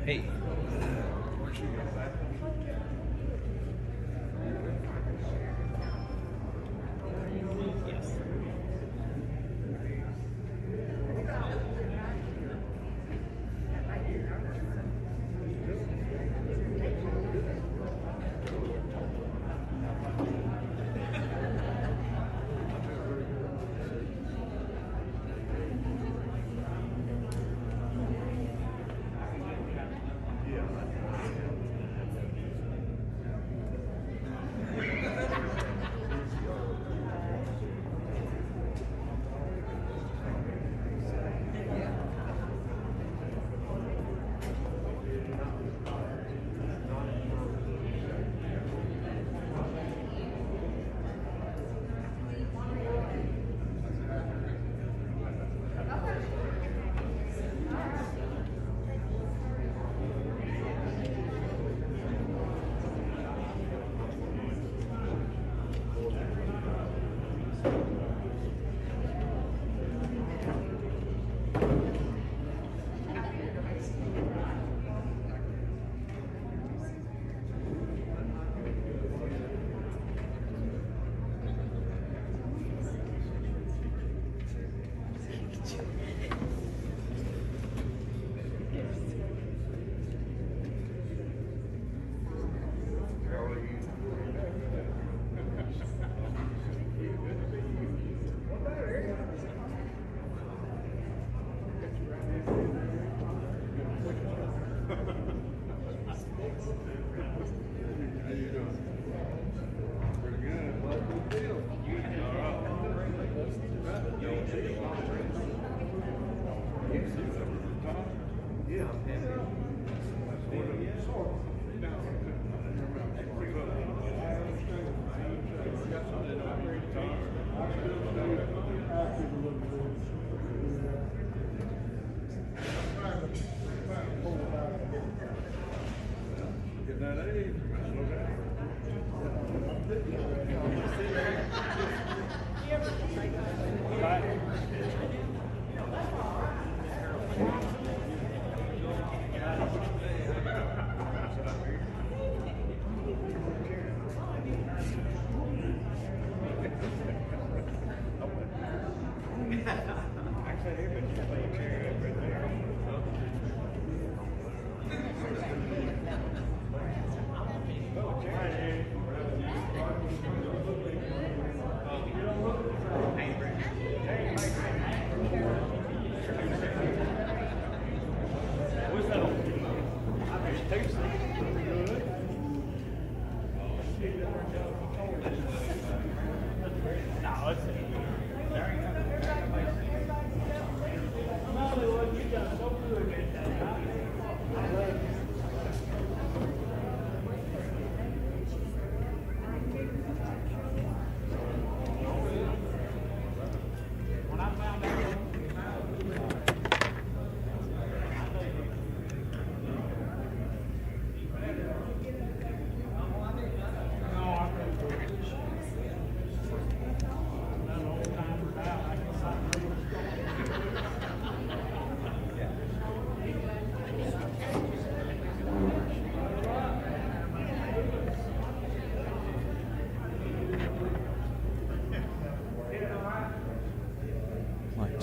Hey.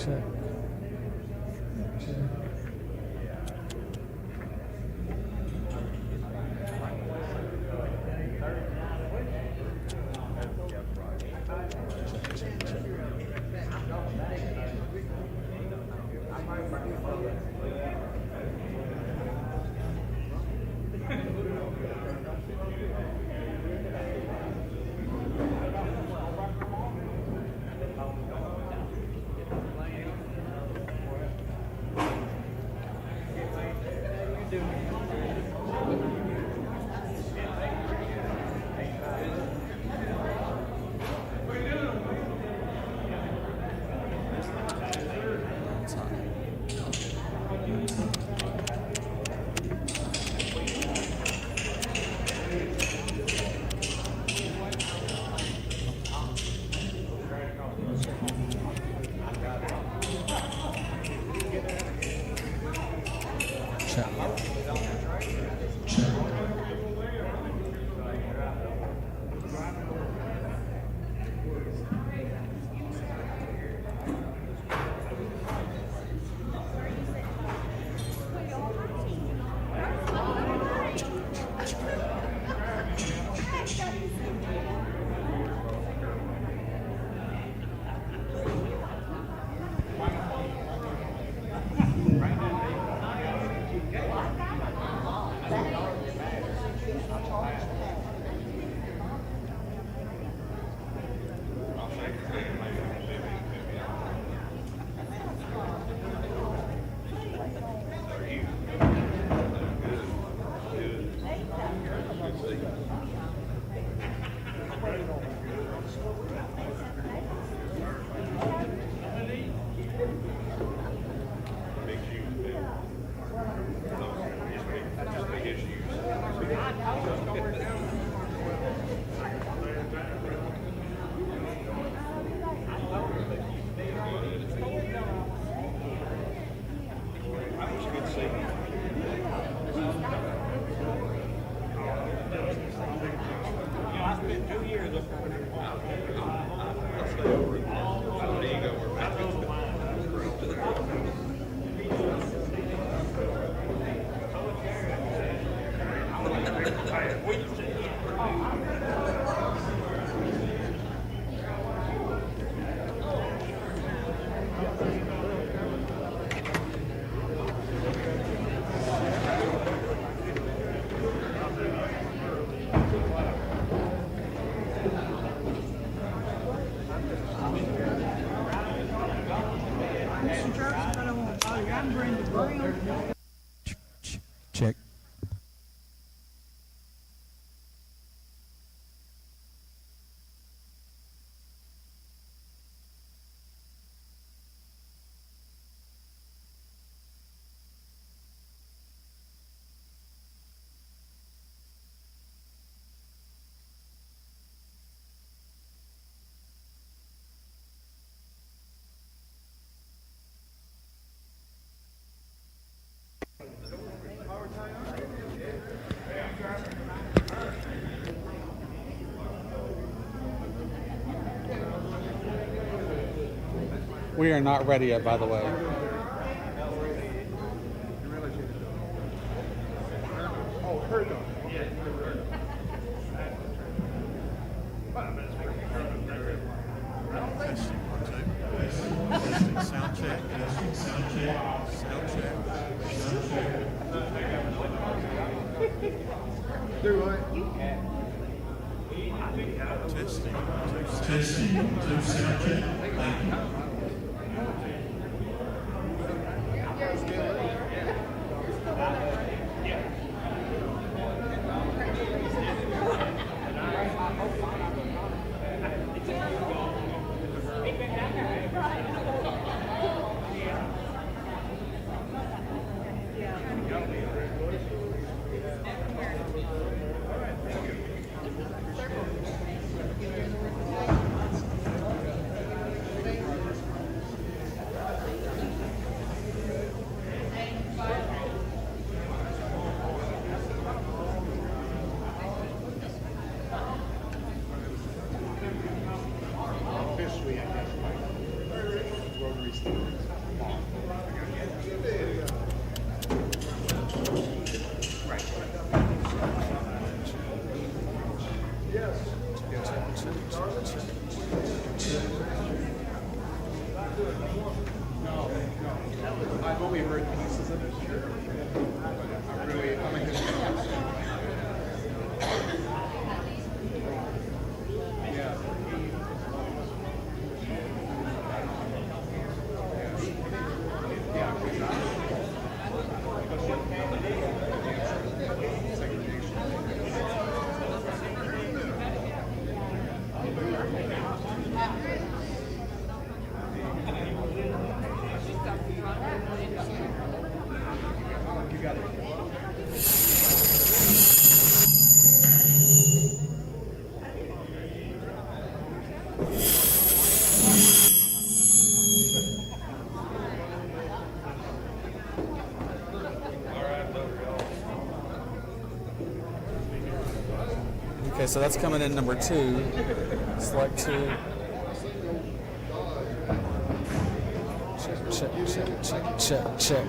Check. Check. Check. We are not ready yet, by the way. Sound check. Do what? Testing. Sound check. Thank you. Okay, so that's coming in number 2. Select 2. Check.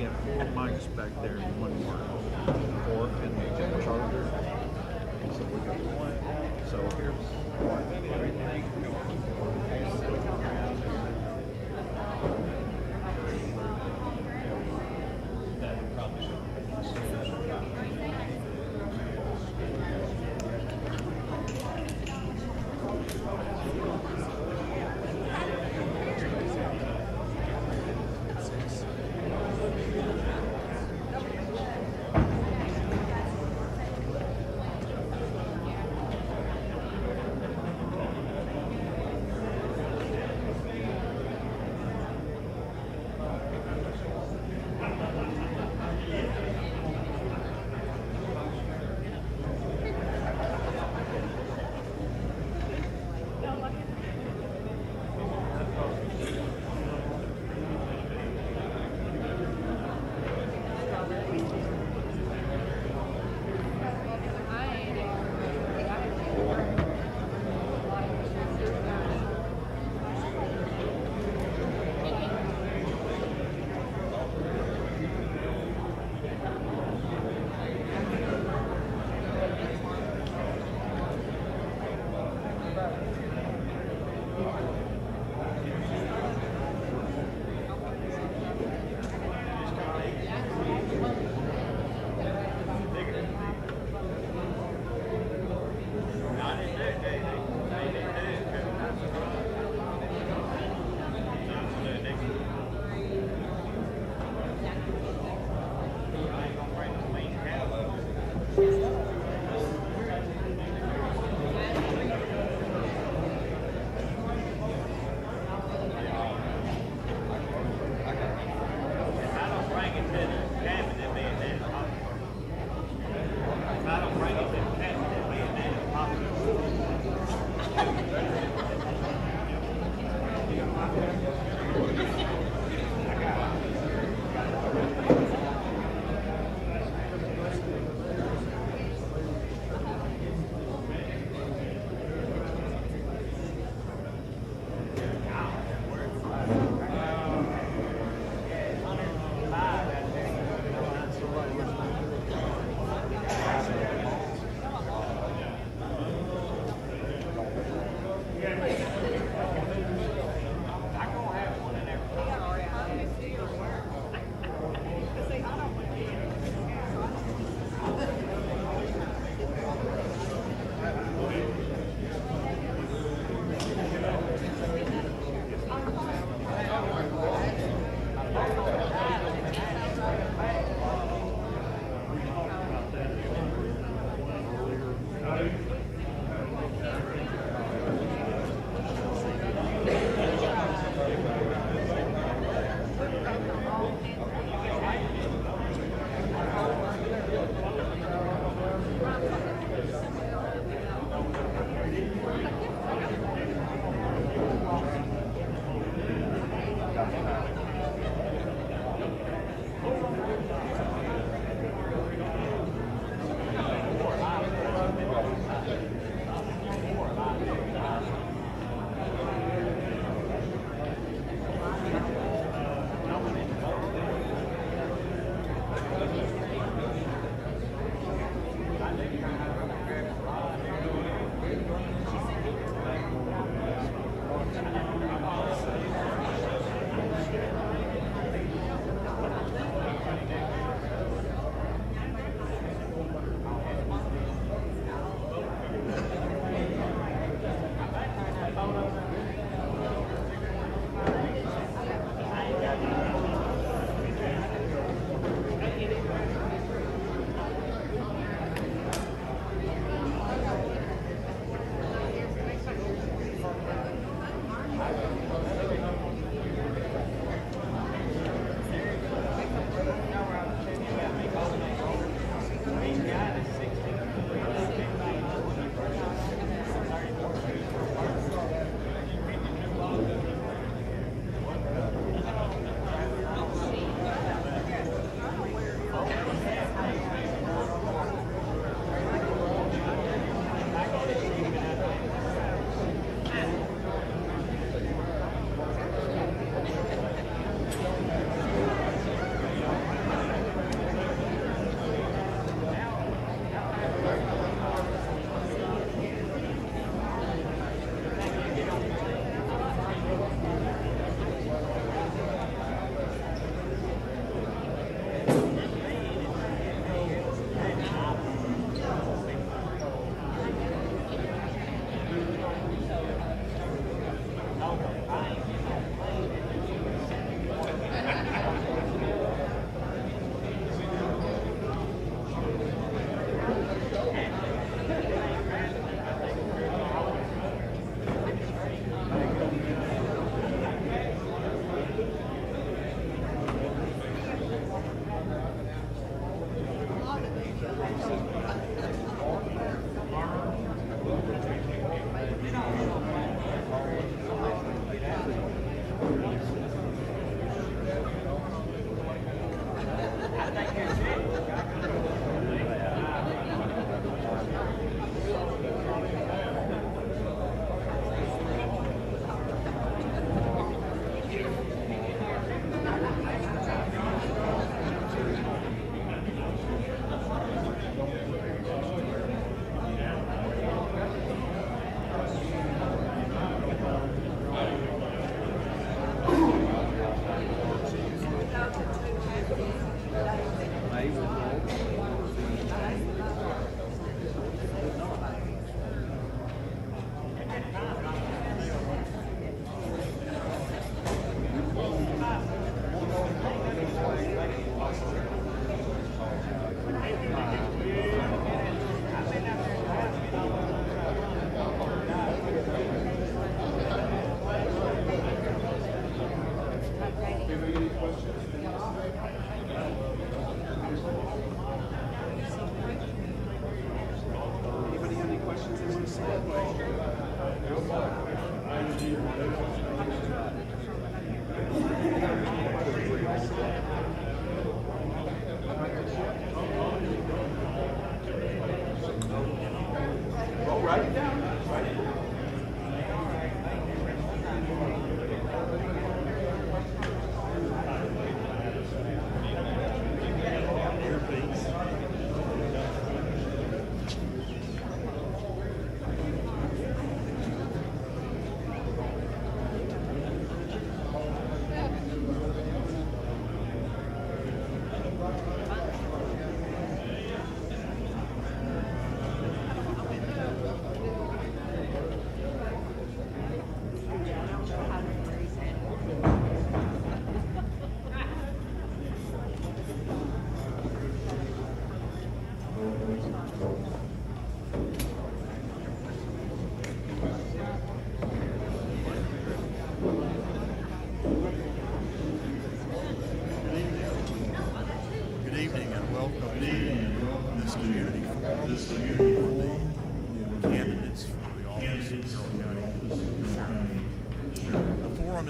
got 4 mics back there and 1 more. 4 and we got a charger. So we got 1. So here's 1.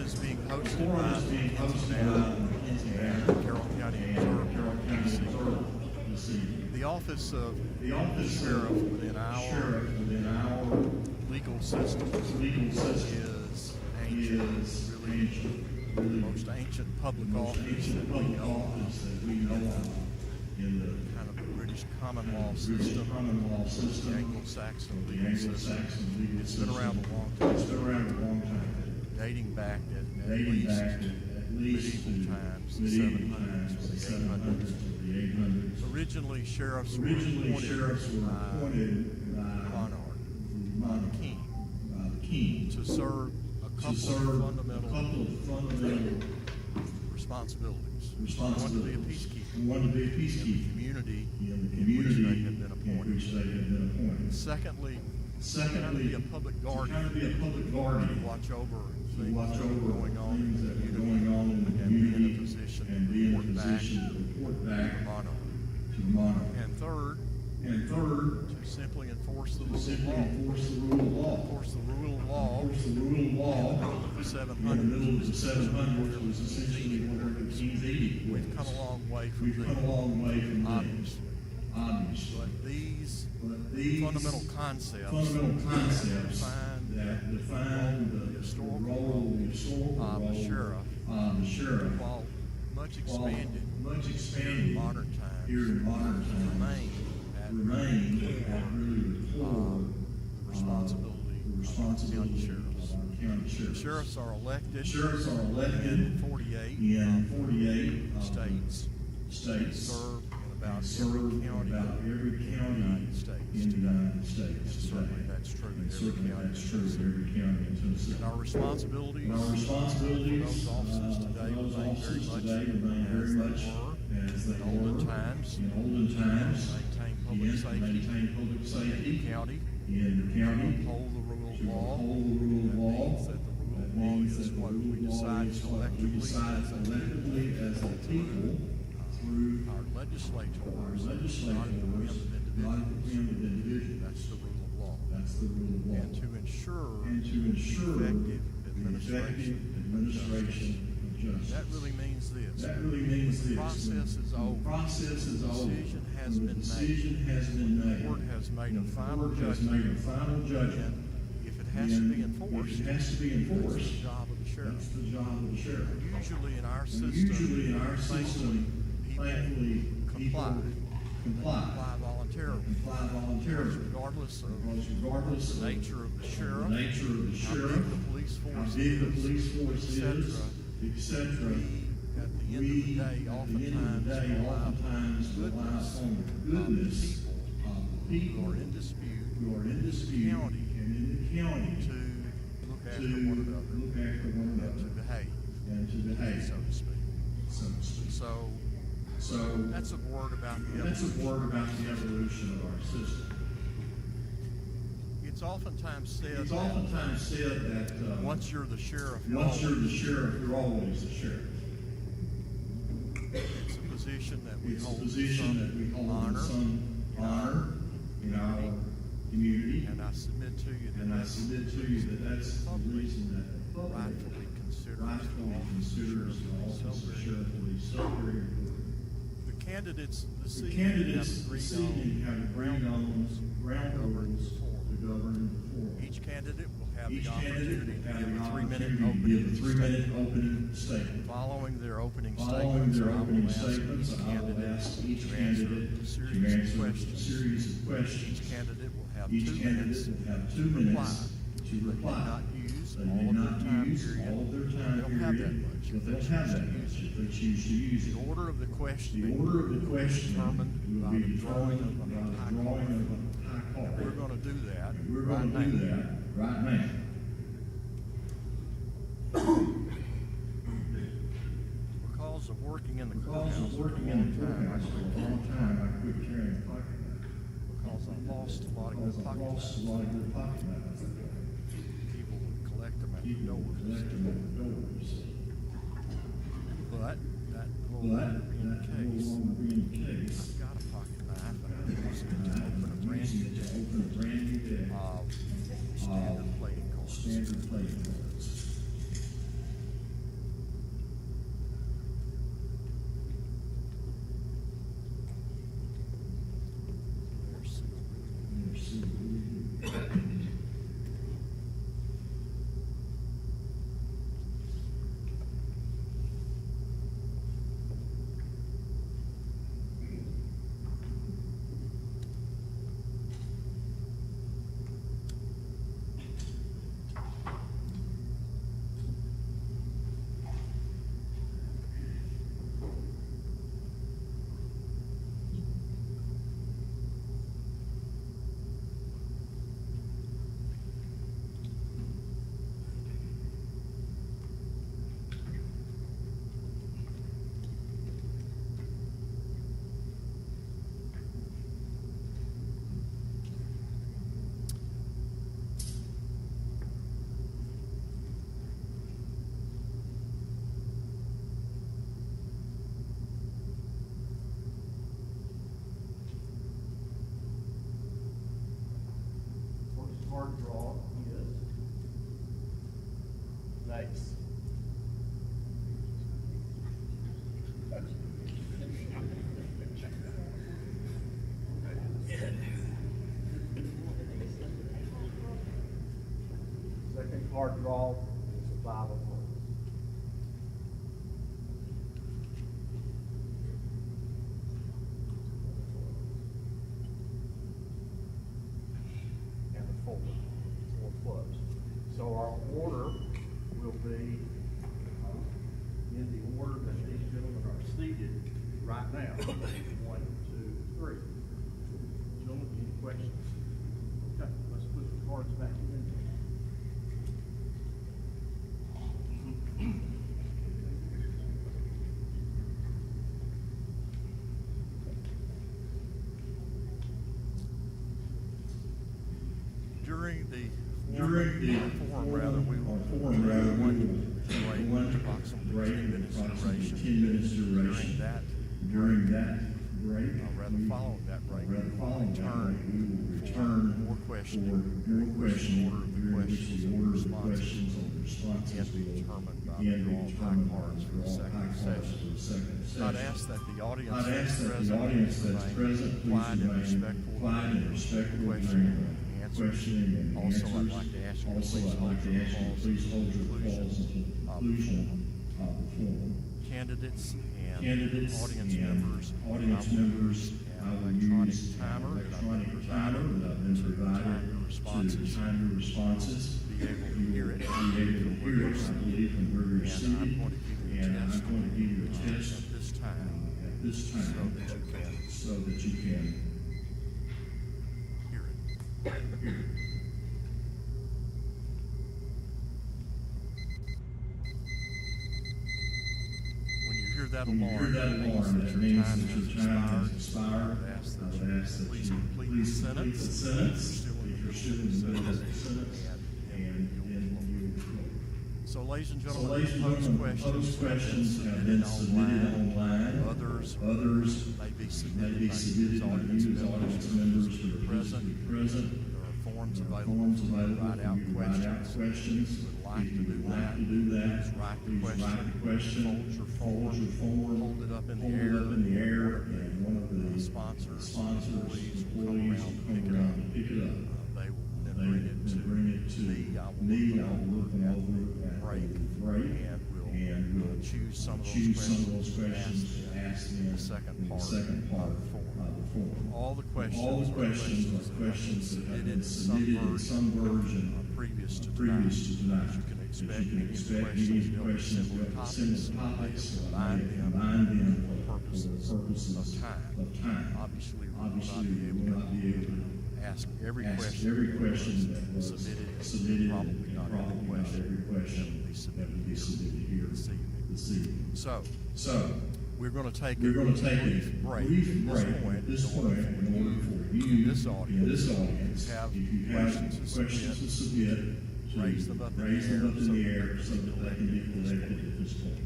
Is being hosted by Carroll County Sheriff. The office of Sheriff within our legal system is ancient, really the most ancient public office that we know in the kind of British common law system, the Anglo-Saxon legal system. It's been around a long time. Dating back at least medieval times, the 700s, the 800s. Originally, sheriffs were appointed by monarch, king, to serve a couple of fundamental responsibilities. One to be a peacekeeper in the community in which they had been appointed. Secondly, to be a public guardian, to watch over things going on in the community and be in a position to report back to the monarch. And third, to simply enforce the rule of law. Of course, the rule of law in the middle of the 700s was essentially where the king's eating. We've come a long way from that. But these fundamental concepts that define the historical role of the sheriff, while much expanded in modern times, remain at really the core the responsibility of county sheriffs. Sheriffs are elected in 48 states. Serve about every county in the United States. Certainly that's true in every county in Tennessee. And our responsibilities those officers today remain very much as they were in olden times. Maintain public safety in the county. Uphold the rule of law. That means that the rule of law is what we decide collectively as a people through our legislators, not at the whim of individuals. That's the rule of law. And to ensure effective administration of justice. That really means this. When the process is over, process is over, decision has when the been decision made, has been the made, court has made a and the final court has judgment, made a final judgment, and if it has to be enforced, if it has to be enforced, that's the job of the sheriff. that's the job of the sheriff. Usually in our And system, usually in our system, thankfully, people comply voluntarily. voluntarily. Regardless of Because regardless the of nature of the sheriff, the nature of the how sheriff, big the police how force big the is, police force is, etc., etc. at the end of the day, oftentimes rely rely upon the goodness of the people people who are in dispute who are in dispute county and in the county to look to after one another, look after one and to another behave, and to behave, so to speak. so to speak. So So that's a word about the that's a evolution. word about the evolution of our system. It's oftentimes said It's that oftentimes said that once you're the sheriff, once you're the sheriff, you're always the sheriff. it's a position that we It's a hold position that we some hold honor, some honor in our community. and I submit to you that And I that's submit to you that that's the reason that the public rightfully considers rightfully the considers the office office of of sheriff sheriff to be so very important. The candidates this The evening candidates have this agreed evening have on agreed on ground governing rules the forum. to govern the forum. Each candidate will have Each the candidate opportunity to will have give the a 3-minute opportunity to give a opening 3-minute statement. opening statement. Following their opening Following statements, their I will opening ask statements, each I will candidate ask each to candidate answer a to series of answer a questions. series of Each questions. candidate will have Each 2 candidate minutes will have to 2 minutes reply. to They reply. did not use They all did of their not time use period. all of their They time don't have that period, much. but they'll have that much if they choose to use it. The order of the The questioning order of the will be questioning determined will by be the drawing determined of by a the high drawing card. of a high card. We're going to do that And we're right going to do now. that right now. Because of working in the Because courthouse of for a working long in the time, courthouse for a long time, I quit carrying a pocket knife. because I lost a lot of good Because I pocket lost a knives. lot of good pocket knives. People would collect them at the People would doors. collect them at the doors. But that will Well, not be the that no case. longer being the case. I've got a pocket knife and I'm using it to open a brand Using new it to deck open a brand new deck of standard playing cards. standard playing cards. They're sealed. They're sealed really good. First card draw is nice. Second card draw is a 5 of clubs. And the 4 clubs. So our order will be in the order that these gentlemen are seated right now. 1, 2, 3. Gentlemen, any questions? Okay, let's put the cards back in. During the Forum, we will forum, rather, we will break one approximately break 10 minutes approximately duration. 10 minutes duration. During that, During that break, following that break, we rather will following that break, we will for return more questioning, for more questioning, order of the during which questions the and order of the responses questions and responses be will determined by again the be draw determined by cards the for the draw second cards session. for the second session. I'd ask that the audience I'd ask that the audience that's present please quiet and remain respectful quiet and respectful questioning during and answers. questioning and Also, answers. I'd like to ask you to Also, please I'd like to ask you to please hold your conclusion calls until the of the conclusion of the forum. Candidates and Candidates audience and members. audience members, I will electronic use timer an electronic timer that I've been provided to time your responses. Be able to hear it. Be able to hear it, I believe, from where you're And seated. I'm going to give you a And test, I'm going to give you a test at this time at this time so that you can hear it. hear it. When you hear that When you hear that alarm, that means that your time has expired. I would ask I would ask that please you complete please the complete the sentence. sentence. If you're still in the middle of the sentence, and then you. So, ladies and So, gentlemen, ladies and gentlemen, proposed questions have been submitted online. Others may be submitted by you as audience members who are present. There are forms There are available forms to available write out for you to write out questions. questions. If you would like to do that, please write the question. Fold your form. hold it up in Hold the it air, up in the air, and one of the sponsors, employees will employees come around and pick it up. They will then They will bring it to me. I will me. look I will look them over at break, the break, and we'll choose some of those questions to ask them in the second in the part second part of the form. of the form. All the questions All the are questions are questions that have been submitted in some version previous to previous to tonight. As you can As expect, you can many expect, of many the of the questions questions deal deal with with similar similar topics, topics, so I combine may them combine them for for purposes purposes of time. Obviously, Obviously, we will not be able to ask every ask question every question that was submitted, and probably not every every question that would be submitted here this evening. this evening. So, we're going to take We're going to take brief a break brief at break at this point in order for you, this audience, if you have questions to submit, to raise them up in the the air so that they can be collected at this point.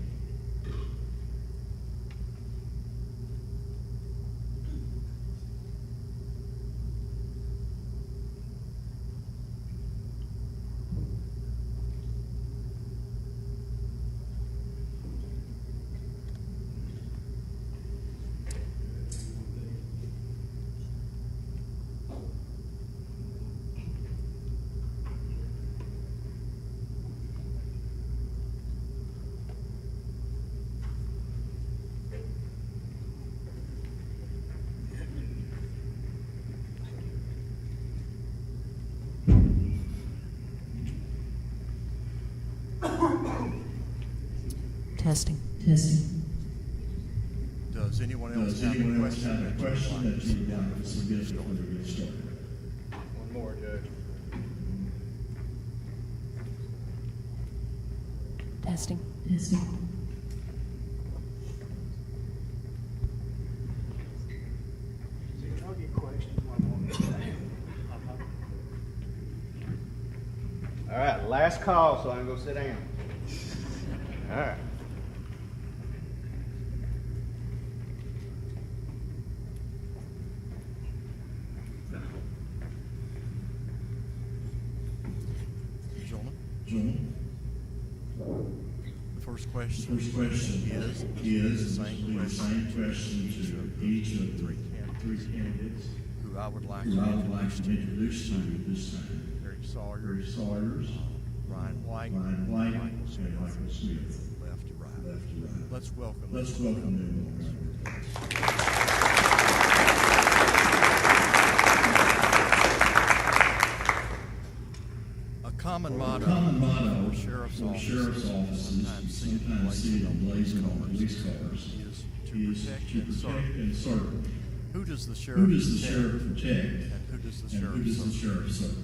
Testing. does anyone else Does have anyone a else have a question that you would like to submit before we get started? One more, Judge. Testing. I'll get questions one more. All right, last call, so I can go sit down. All right. Gentlemen, The first question first question is the the same question to each of the three candidates who I would like who to I would like introduce to to you. introduce to you this time. Eric Sawyers, Eric Sawyers, Ryan White, Ryan White, Michael and Smith, Michael Smith. left to right. Left to right. Let's welcome them. A common motto for sheriff's offices, sometimes seen emblazoned on police cars, is is to protect and serve. Who does the sheriff Who does the protect? sheriff protect? And who does the And sheriff who does the serve? sheriff serve?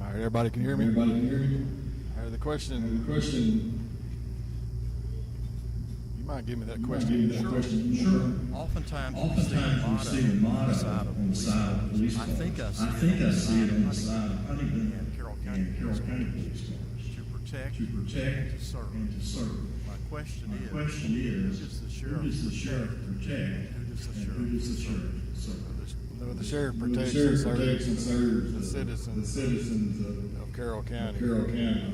All right, everybody can hear me? Everybody can hear me? All right, the question, you might give me that question. Sure. Oftentimes Oftentimes we see a motto on the side of police I cars. think I see it on the side of Huntingdon and Carroll County and Carroll County police cars. to protect To protect and to serve. and to serve. My question My is, question is, who does the who does the sheriff sheriff protect? Who does the And sheriff? who does the sheriff serve? The sheriff The protects sheriff and protects and serves the citizens of Carroll County. Carroll County.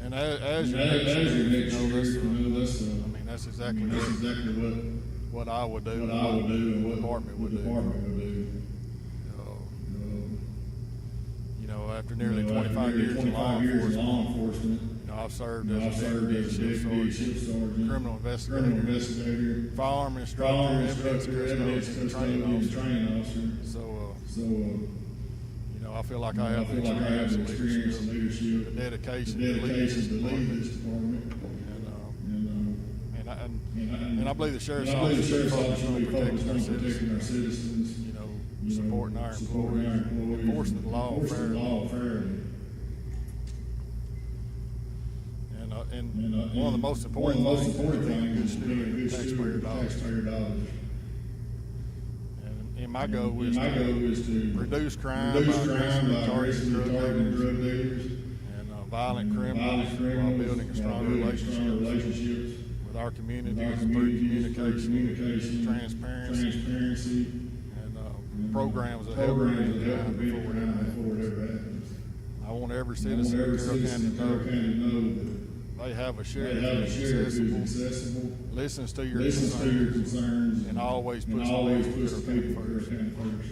And as your And next as your sheriff, next you know, sheriff, you know, that's, I mean, that's exactly that's exactly what I would do, what I would do and the what department would the do. department would do. You know, after nearly You know, after 25 years in law 25 years in enforcement, law enforcement, you know, I've served you know, as I've a served deputy, as a shift deputy, sergeant, shift sergeant, criminal criminal investigator, investigator, firearm instructor, firearm evidence instructor, evidence custodian, custodian, training training officer. officer. So, So, you know, I feel like I I have the feel like I have the experience experience and and leadership, leadership, the dedication the to lead dedication this to lead department. this department. And I believe the sheriff's And I believe office the is sheriff's focused office on will be focused protecting on our protecting our citizens, citizens, you know, supporting our supporting our employees, employees, enforcing the law enforcing the fairly. law fairly. And one of the most important things is being a good steward of taxpayer dollars. And my goal is to reduce crime by aggressively targeting drug dealers and violent criminals while building a strong relationship with our communities through communication, transparency, and programs that help prevent crime before it ever happens. I want every citizen of Carroll County to know that they have a sheriff who is accessible, listens to your concerns, and always puts the people of Carroll County first.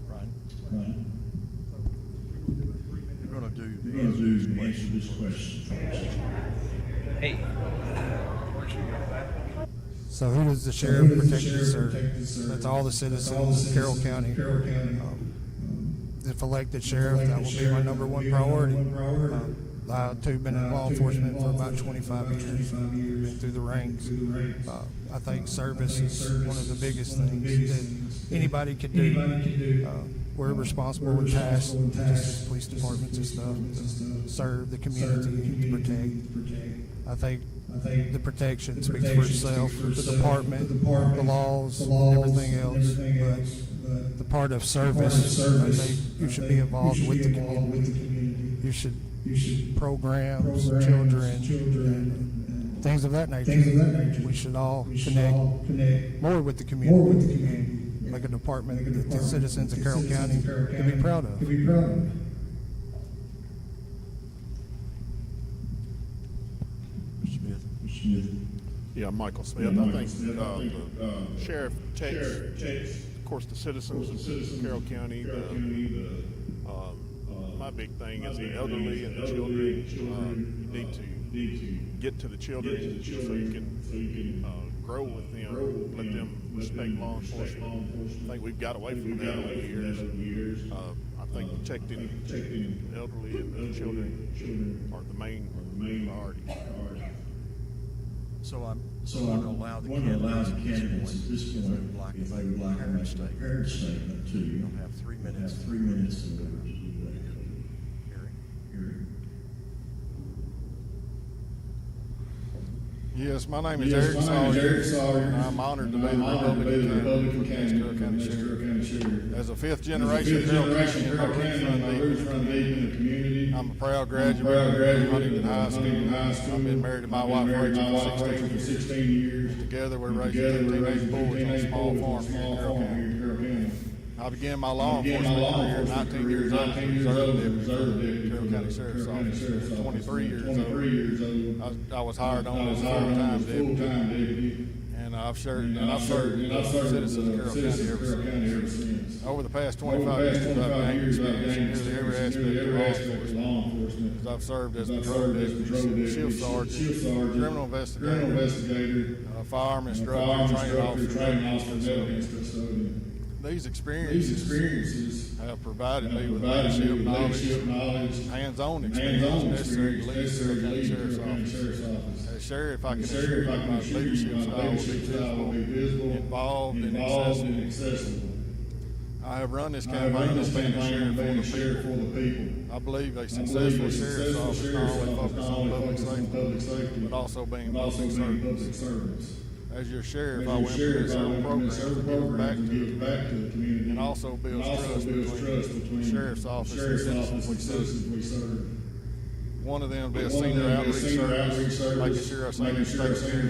Right. We're gonna do We're going to these. do answer this question first. So who does the sheriff protect and serve? That's all the citizens of Carroll County. If elected sheriff, that will be my number one priority. I've too been in law enforcement for about 25 years, been through the ranks. I think service is one of the biggest things that anybody could do. We're responsible with tasks, just as police departments and stuff, to serve the community, to protect. I think the protection speaks for itself, the department, the laws, everything else. But the part of service, I think you should be involved with the community. You should programs, children, and things of that nature. We should all connect more with the community. Like a department that the citizens of Carroll County can be proud of. Yeah, Michael Smith. I think the sheriff takes, of course, the citizens of Carroll County. My big thing is the elderly and the children. You need to get to the children so you can grow with them, let them respect law enforcement. I think we've got away from that over the years. I think protecting the elderly and the children are the main priority. So I'm So going I'm to allow the going to allow the candidates candidates at this point, if they would like if to they would make like a to make a prepared statement to you. You'll have 3 You'll minutes. have 3 minutes in order to do that. Eric. Yes, my name is Eric Sawyers, and I'm honored to be the Republican candidate for next Carroll County Sheriff. As a fifth generation Carroll County, my roots run deep in the community. I'm a proud graduate of Huntingdon High School. I've been married to my wife Rachel for 16 years. Together we're raising 2 teenage boys on a small farm here in Carroll County. I began my law enforcement career at 19 years old as a reserve deputy for the Carroll County Sheriff's Office. At 23 years old, I was hired on as a full-time deputy, and I've served the citizens of Carroll County ever since. Over the past 25 years, I've gained experience in nearly every aspect of law enforcement. I've served as patrol deputy, shift sergeant, criminal investigator, firearm instructor, training officer, evidence custodian. These experiences have provided me with leadership knowledge, hands-on experience necessary to lead the Carroll County Sheriff's Office. As sheriff, I can assure you that my leadership style will be visible, involved, and accessible. I have run this campaign as being a sheriff for the people. I believe a successful sheriff's office not only focuses on public safety, but also being public servants. As your sheriff, I will implement several programs to give back to the community and also build trust between the sheriff's office and citizens we serve. One of them will be a senior outreach service, making sure our seniors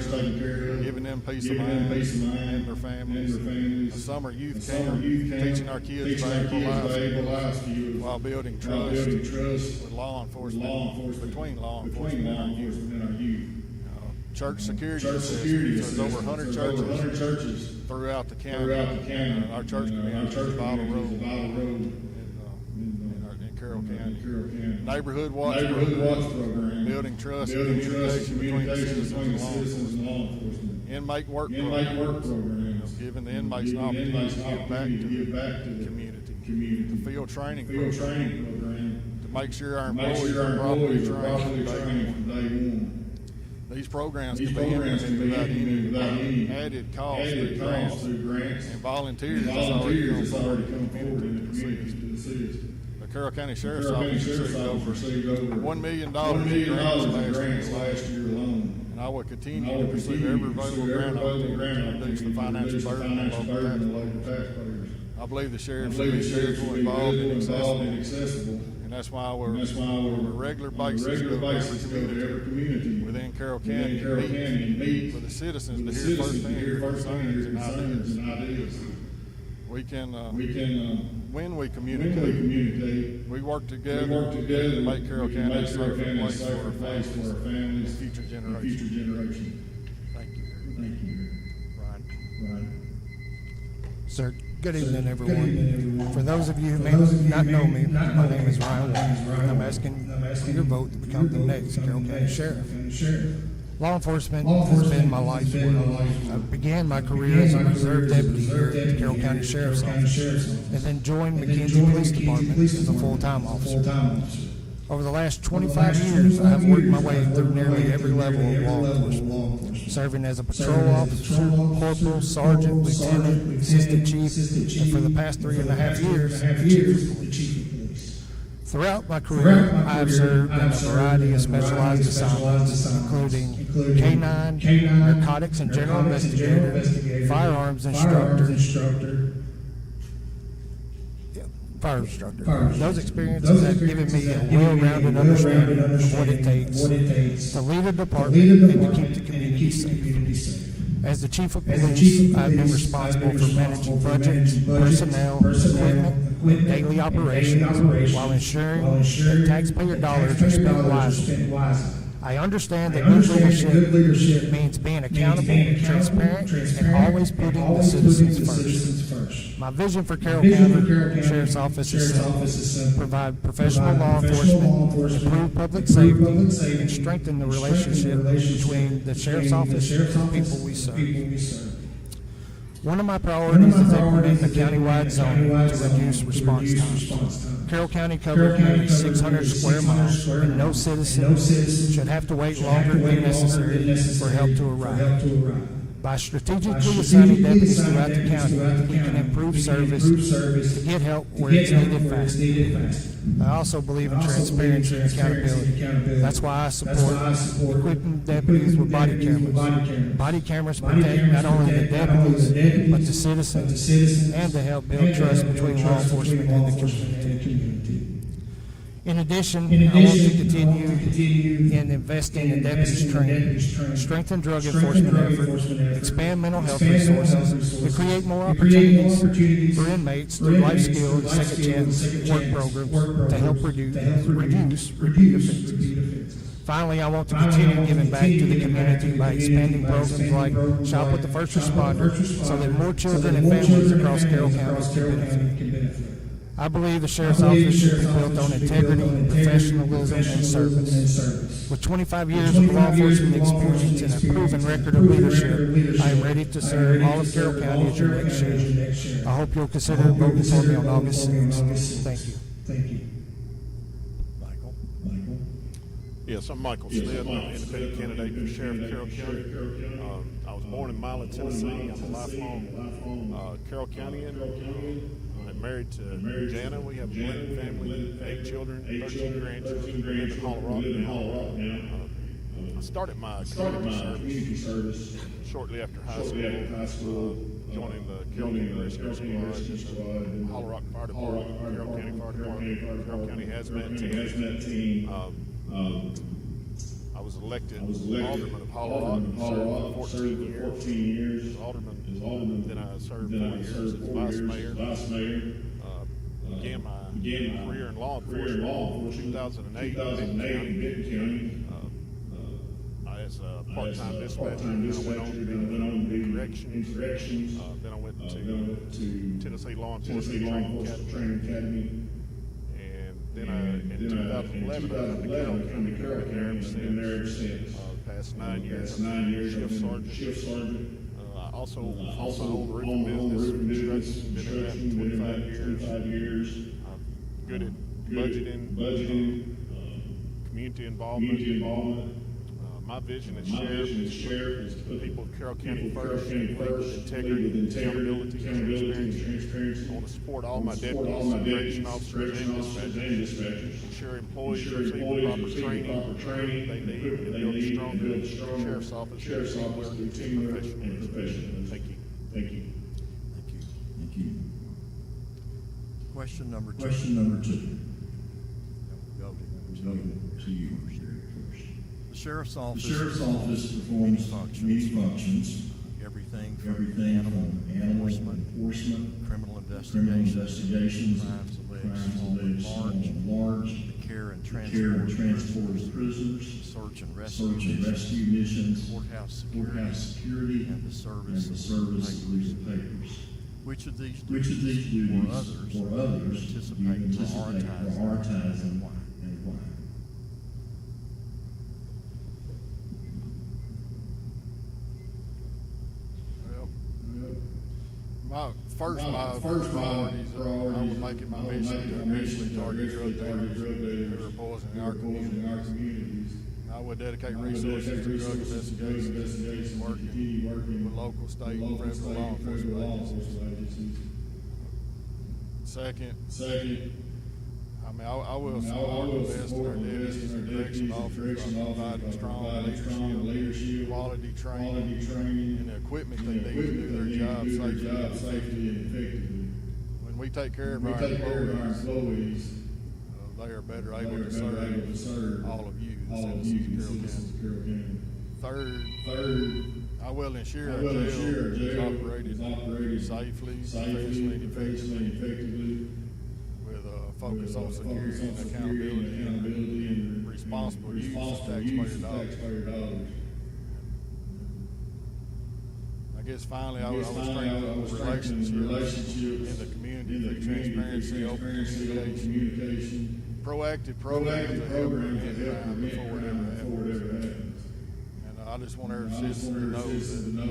taken care of, giving them peace of mind and their families. A summer youth camp, teaching our kids valuable life skills while building trust with law enforcement, between law enforcement and our youth. Church security assistance. There's over 100 churches throughout the county. Our church community is a vital role in Carroll County. Neighborhood watch program. Building trust and communication between the citizens and law enforcement. Inmate work program. Giving the inmates an opportunity to give back to the community. The field training program. To make sure our employees are properly trained from day one. These programs can be implemented without any added cost through grants and volunteers that's already come forward in the community to assist. The Carroll County Sheriff's Office received over $1 million in grants last year alone. And I will continue to pursue every available grant opportunity to reduce the financial burden on local taxpayers. I believe the sheriffs should be spiritual, involved, and accessible. And that's why we're on a regular basis go to every community within Carroll County and meet with the citizens to hear firsthand their concerns and ideas. We can, when we communicate, we work together to make Carroll County a safer place for our families and future generations. Thank you. Ryan. Sir, good evening, everyone. For those of you who may not know me, my name is Ryan Williams. I'm asking for your vote to become the next Carroll County Sheriff. Law enforcement has been my life's work. I began my career as a reserve deputy here at the Carroll County Sheriff's Office, and then joined McKenzie Police Department as a full-time officer. Over the last 25 years, I have worked my way through nearly every level of law enforcement, serving as a patrol officer, corporal, sergeant, lieutenant, assistant chief, and for the past 3.5 years, chief of police. Throughout my career, I have served in a variety of specialized assignments, including K-9, narcotics and general investigator, firearms instructor, fire instructor. Those experiences have given me a well-rounded understanding of what it takes to lead a department and to keep the community safe. As the chief of police, I've been responsible for managing budgets, personnel, equipment, daily operations, while ensuring that taxpayer dollars are spent wisely. I understand that good leadership means being accountable, transparent, and always putting the citizens first. My vision for Carroll County Sheriff's Office is simple: provide professional law enforcement, improve public safety, and strengthen the relationship between the Sheriff's Office and the people we serve. One of my priorities is implementing a countywide zoning to reduce response times. Carroll County covers nearly 600 square miles, and no citizen should have to wait longer than necessary for help to arrive. By strategically assigning deputies throughout the county, we can improve service to get help where it's needed faster. I also believe in transparency and accountability. That's why I support equipping deputies with body cameras. Body cameras protect not only the deputies, but the citizens, and to help build trust between law enforcement and the community. In addition, I want to continue in investing in deputies training, strengthen drug enforcement efforts, expand mental health resources, to create more opportunities for inmates through life skill and second chance work programs to help reduce repeat offenses. Finally, I want to continue giving back to the community by expanding programs like Shop with the First Responder so that more children and families across Carroll County can benefit. I believe the Sheriff's Office should be built on integrity, professionalism, and service. With 25 years of law enforcement experience and a proven record of leadership, I am ready to serve all of Carroll County as your next sheriff. I hope you'll consider voting for me on August 6th. Thank you. Michael. Yes, I'm Michael Smith. I'm an independent candidate for Sheriff of Carroll County. I was born in Milan, Tennessee. I'm a lifelong Carroll Countyan. I'm married to Jana. We have a blended family, 8 children, 13 grandchildren. We live in Hall Rock now. I started my community service shortly after high school, joining the Carroll County Rescue Squad, Hall Rock Fire Department, Carroll County Fire Department, Carroll County Hazmat Team. I was elected alderman of Colorado, served for 14 years as alderman. Then I served 4 years as vice mayor. Began my career in law enforcement in 2008 in Benton County. As a part-time dispatcher, then I went on to be corrections. Then I went to Tennessee Law Enforcement Training Academy. And then in 2011, I come to Carroll County. Been there ever since. Past 9 years. Shift sergeant. I also own roofing business, been in that 25 years. I'm good at budgeting, community involvement. My vision as sheriff is to put people of Carroll County first, with integrity, accountability, and transparency. I want to support all my deputies, correction officers, and dispatchers. Ensure employees receive the proper training they need, and build a stronger sheriff's office through teamwork and professionalism. Thank you. Thank you. Thank you. Question number two. Go to you, Sheriff. The sheriff's office performs many functions. everything from animal enforcement, criminal investigations, crimes alleged small and large, the care and transport of prisoners, search and rescue missions, courthouse security, and the service of papers. Which of these duties or others do you anticipate prioritizing and why? My priorities, I would make it my mission to aggressively target drug dealers who are poisoning our communities. I would dedicate resources to drug investigations, working with local, state, and federal law enforcement agencies. Second, I will support and invest in our deputies and correction officers by providing strong leadership, quality training, and the equipment they need to do their job safely and effectively. When we take care of our employees, they are better able to serve all of you, the citizens of Carroll County. Third, I will ensure our jail is operated safely, professionally, and effectively, with a focus on security and accountability and responsible use of taxpayer dollars. I guess finally, I will strengthen relationships in the community through transparency, open communication, proactive programs to help prevent crime before it ever happens. And I just want every citizen to know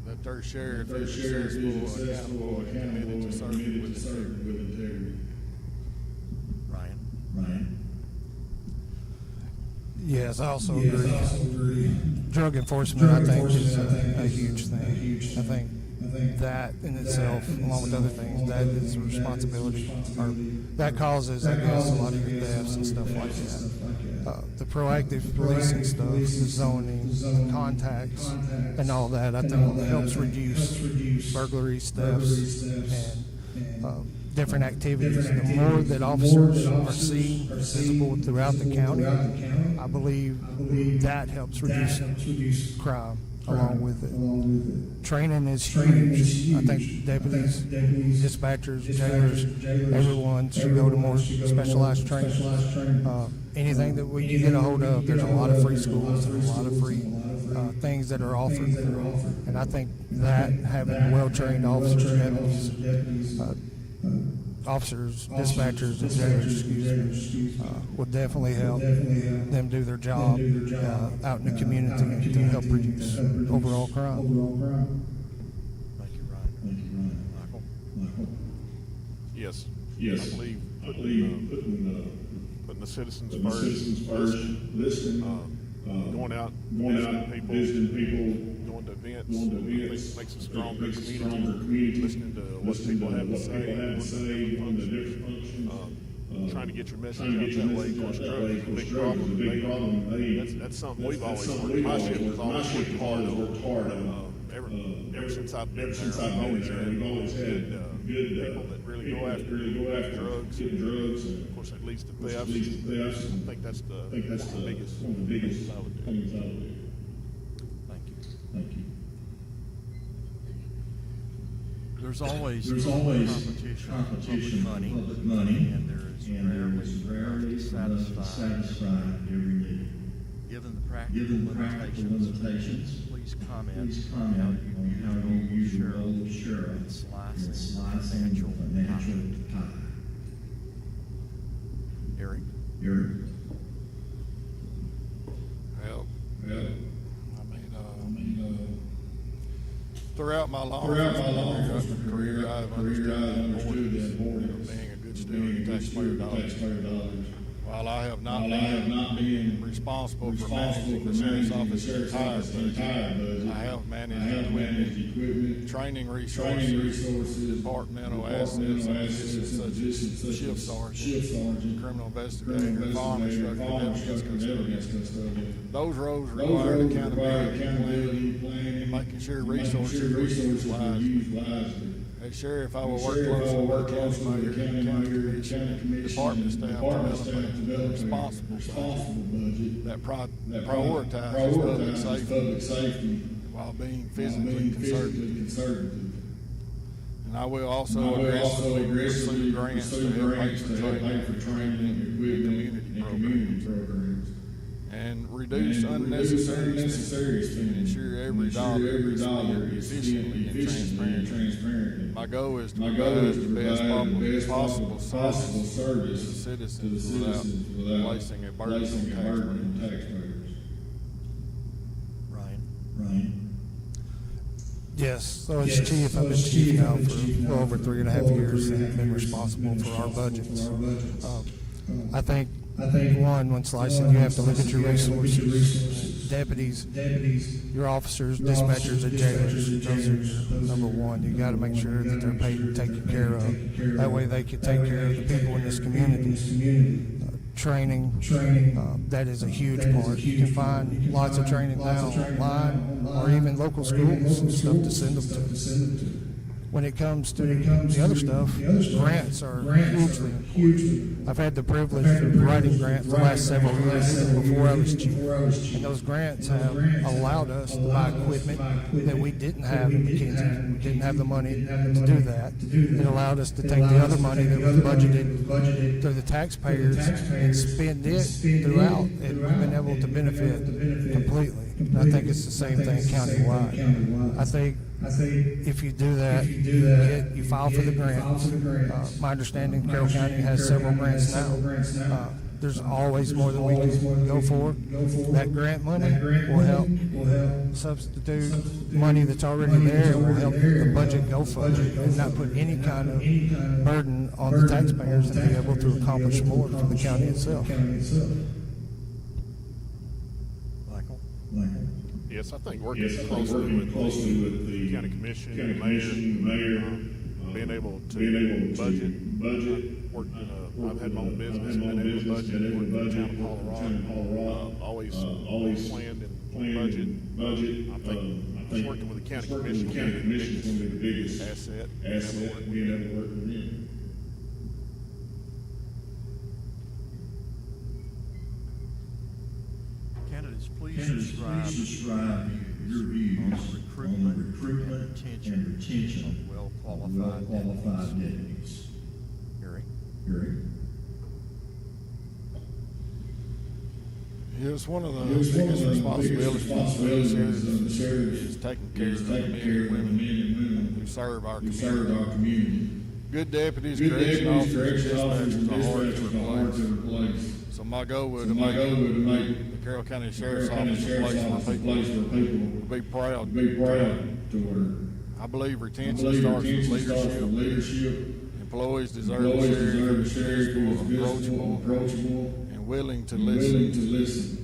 that their sheriff is successful, accountable, and committed to serving with integrity. Ryan? Yes, I also agree. Drug enforcement, I think, is a huge thing. I think that in itself, along with other things, that is a responsibility, or that causes, I guess, a lot of your thefts and stuff like that. The proactive policing stuff, the zoning, the contacts, and all that, I think helps reduce burglaries, thefts, and different activities. The more that officers are seen, visible throughout the county, I believe that helps reduce crime along with it. Training is huge. I think deputies, dispatchers, jailers, everyone should go to more specialized training. Anything that we can get a hold of, there's a lot of free schools, there's a lot of free things that are offered there. And I think that having well-trained officers, deputies, officers, dispatchers, and jailers, would definitely help them do their job out in the community to help reduce overall crime. Thank you, Ryan. Michael? Yes. I believe putting the citizens first, listening, going out, visiting people, going to events, makes a stronger community, listening to what people have to say, on the different functions, trying to get your message out that way. Of course, drugs is a big problem. That's something we've always worked. My shift has always worked hard on. Ever since I've been there, I've always had good people that really really go after drugs. Of course, that leads to thefts. I think that's one of the biggest things I would do. Thank you. Thank you. There's always competition for public money, and there is rarely enough to satisfy every need. Given the practical limitations, please comment on how you view the role of sheriff in slicing financial pie. Eric? Well, throughout my law enforcement career, I've understood the importance of being a good steward of taxpayer dollars. While I have not been responsible for managing the sheriff's office's entire budget, I have managed equipment, training resources, departmental assets, and positions such as shift sergeant, criminal investigator, firearm instructor, and evidence custodian. Those roles require accountability, planning, and making sure resources are used wisely. As sheriff, I will work closely with the county mayor, county commission, department staff to develop a responsible budget that prioritizes public safety while being physically conservative. And I will also aggressively pursue grants to help pay for training and community programs. And reduce unnecessary expenses and ensure every dollar is spent efficiently and transparently. My goal is to provide the best possible service to the citizens without placing a burden on taxpayers. Ryan? Yes, so as chief, I've been chief now for well over 3.5 years and been responsible for our budgets. I think when slicing, you have to look at your resources. Deputies, your officers, dispatchers, and jailers, those are your number one. You got to make sure that they're paid and taken care of. That way they can take care of the people in this community. Training, that is a huge part. You can find lots of training now online or even local schools and stuff to send them to. When it comes to the other stuff, grants are hugely important. I've had the privilege of writing grants the last several years, even before I was chief. And those grants have allowed us to buy equipment that we didn't have in McKinsey. We didn't have the money to do that. It allowed us to take the other money that was budgeted to the taxpayers and spend it throughout. And we've been able to benefit completely. And I think it's the same thing countywide. I think if you do that, you file for the grants. My understanding, Carroll County has several grants now. There's always more than we can go for. That grant money will help substitute money that's already there and will help the budget go further and not put any kind of burden on the taxpayers and be able to accomplish more for the county itself. Michael? Yes, I think working closely with the county commission, the mayor, being able to budget. I've had my own business, been able to budget, worked for the town of Colorado, always planned and budget. I think working with the county commission is going to be the biggest asset being able to work with them. Candidates, please describe your views on the recruitment and retention of well-qualified deputies. Eric? Yes, one of the biggest responsibilities of the sheriff is taking care of the men and women who serve our community. Good deputies, correction officers, and dispatchers are hard to replace. So my goal would to make the Carroll County Sheriff's Office a place where people will be proud to work. I believe retention starts with leadership. Employees deserve a sheriff who is approachable, and willing to listen.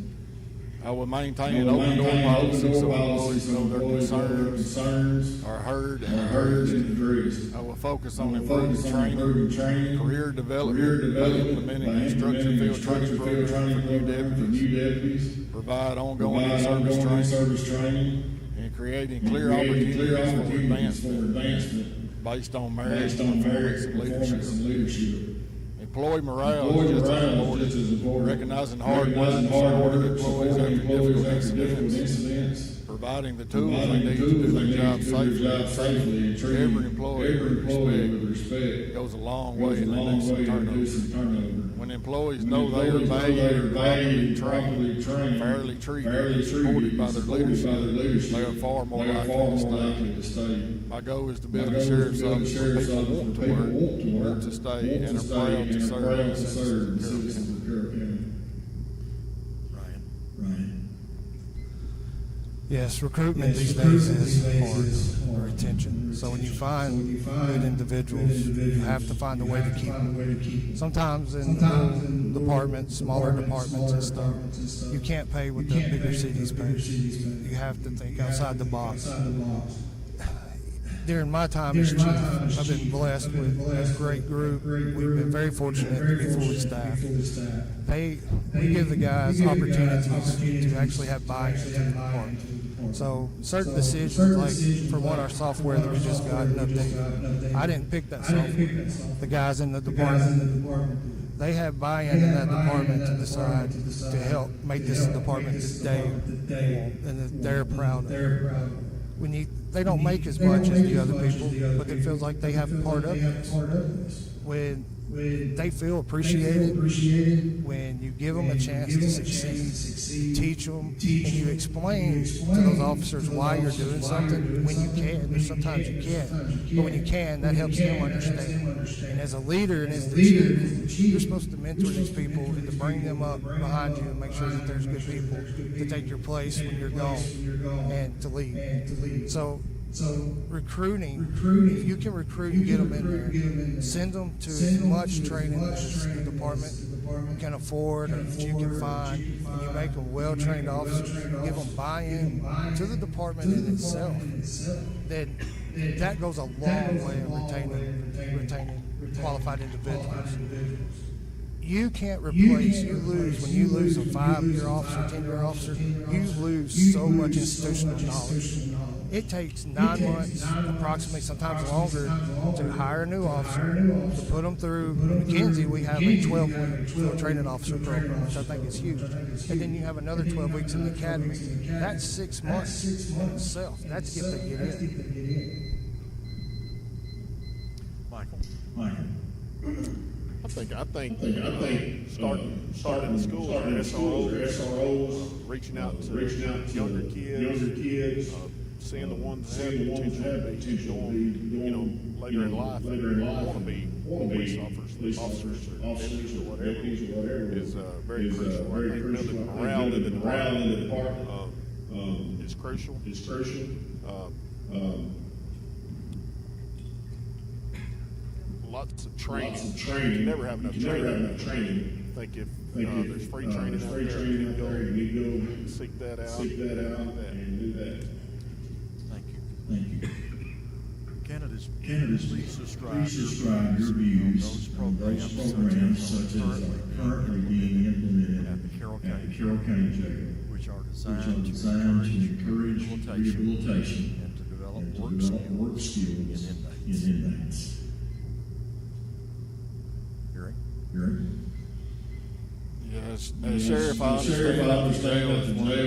I will maintain an open door policy so employees know their concerns are heard and addressed. I will focus on improving training, career development, by implementing instructor field training programs for new deputies, provide ongoing service training, and creating clear opportunities for advancement. based on merit, performance, and leadership. Employee morale is just as important. Recognizing hard work and supporting employees after difficult incidents. Providing the tools they need to do their job safely and treat every employee with respect goes a long way in reducing turnover. When employees know they are valued, properly trained, fairly treated, and supported by their leadership, they are far more likely to stay. My goal is to build a sheriff's office where people want to work, want to stay, and are proud to serve the citizens of Carroll County. Ryan. Yes, recruitment these days is hard, retention. So when you find good individuals, you have to find a way to keep them. Sometimes in little departments, smaller departments and stuff, you can't pay what the bigger cities pay. You have to think outside the box. During my time as chief, I've been blessed with a great group. We've been very fortunate to be fully staffed. We give the guys opportunities to actually have buy-in to the department. So certain decisions, like for one, our software that we just got an update, I didn't pick that software. The guys in the department, they have buy-in in that department to decide to help make this department that they want and that they're proud of. They don't make as much as the other people, but it feels like they have part of this. When they feel appreciated, when you give them a chance to succeed, teach them, and you explain to those officers why you're doing something when you can. There's sometimes you can't, but when you can, that helps them understand. And as a leader and as the chief, you're supposed to mentor these people and to bring them up behind you and make sure that there's good people to take your place when you're gone and to lead. So recruiting, if you can recruit and get them in there, send them to as much training as the department can afford or that you can find, and you make them well-trained officers, give them buy-in to the department in itself, then that goes a long way in retaining qualified individuals. You can't replace, when you lose a 5-year officer, 10-year officer, you lose so much institutional knowledge. It takes 9 months, approximately, sometimes longer, to hire a new officer, to put them through. In McKenzie, we have a 12-week training officer program, which I think is huge. And then you have another 12 weeks in the academy. That's 6 months in itself. That's if they get in. Michael. I think starting in the schools, SROs, reaching out to younger kids, seeing the ones that have the potential to be going, later in life, want to be police officers or deputies or whatever, is very crucial. I think building morale in the department is crucial. Lots of training. You can never have enough training. I think if there's free training out there, you go seek that out and do that. Thank you. Candidates, please describe your views on those programs such as are currently being implemented at the Carroll County Jail, which are designed to encourage rehabilitation and to develop work skills in inmates. Eric? Yes, as Sheriff, I understand jail is one of the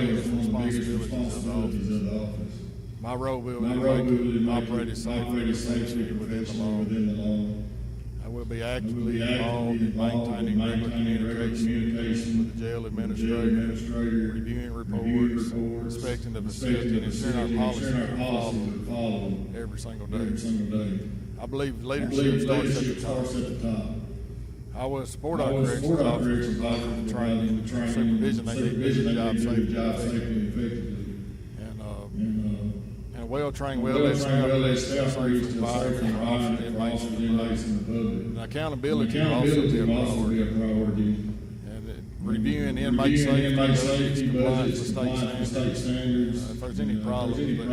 biggest responsibilities of the office. My role will be to make operate safely and efficiently within the law. I will be actively involved in maintaining regular communication with the jail administrator, reviewing reports, inspecting the facility, and ensuring our policies are followed every single day. I believe leadership starts at the top. I will support our corrections officers with training and supervision they need to do the job safely and effectively. And a well-trained, well-led staff safe provider for our officers, inmates, and the public. And accountability will also be a priority. And reviewing inmate safety, compliance with state standards. If there's any problems, they need to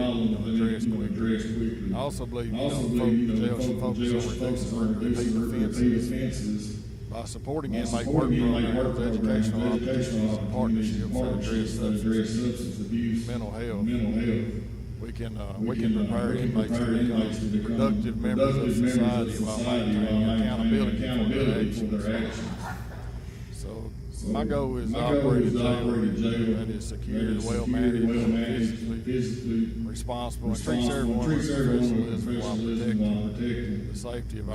address quickly. I also believe the jail should focus on reducing repeat offenses by supporting inmate work programs, educational opportunities, and partnerships that address substance abuse, mental health. we can prepare inmates to become productive members of society while maintaining accountability for their actions. So my goal is to operate a jail that is secure, well-managed, physically responsible, and treats everyone with professionalism while protecting the safety of our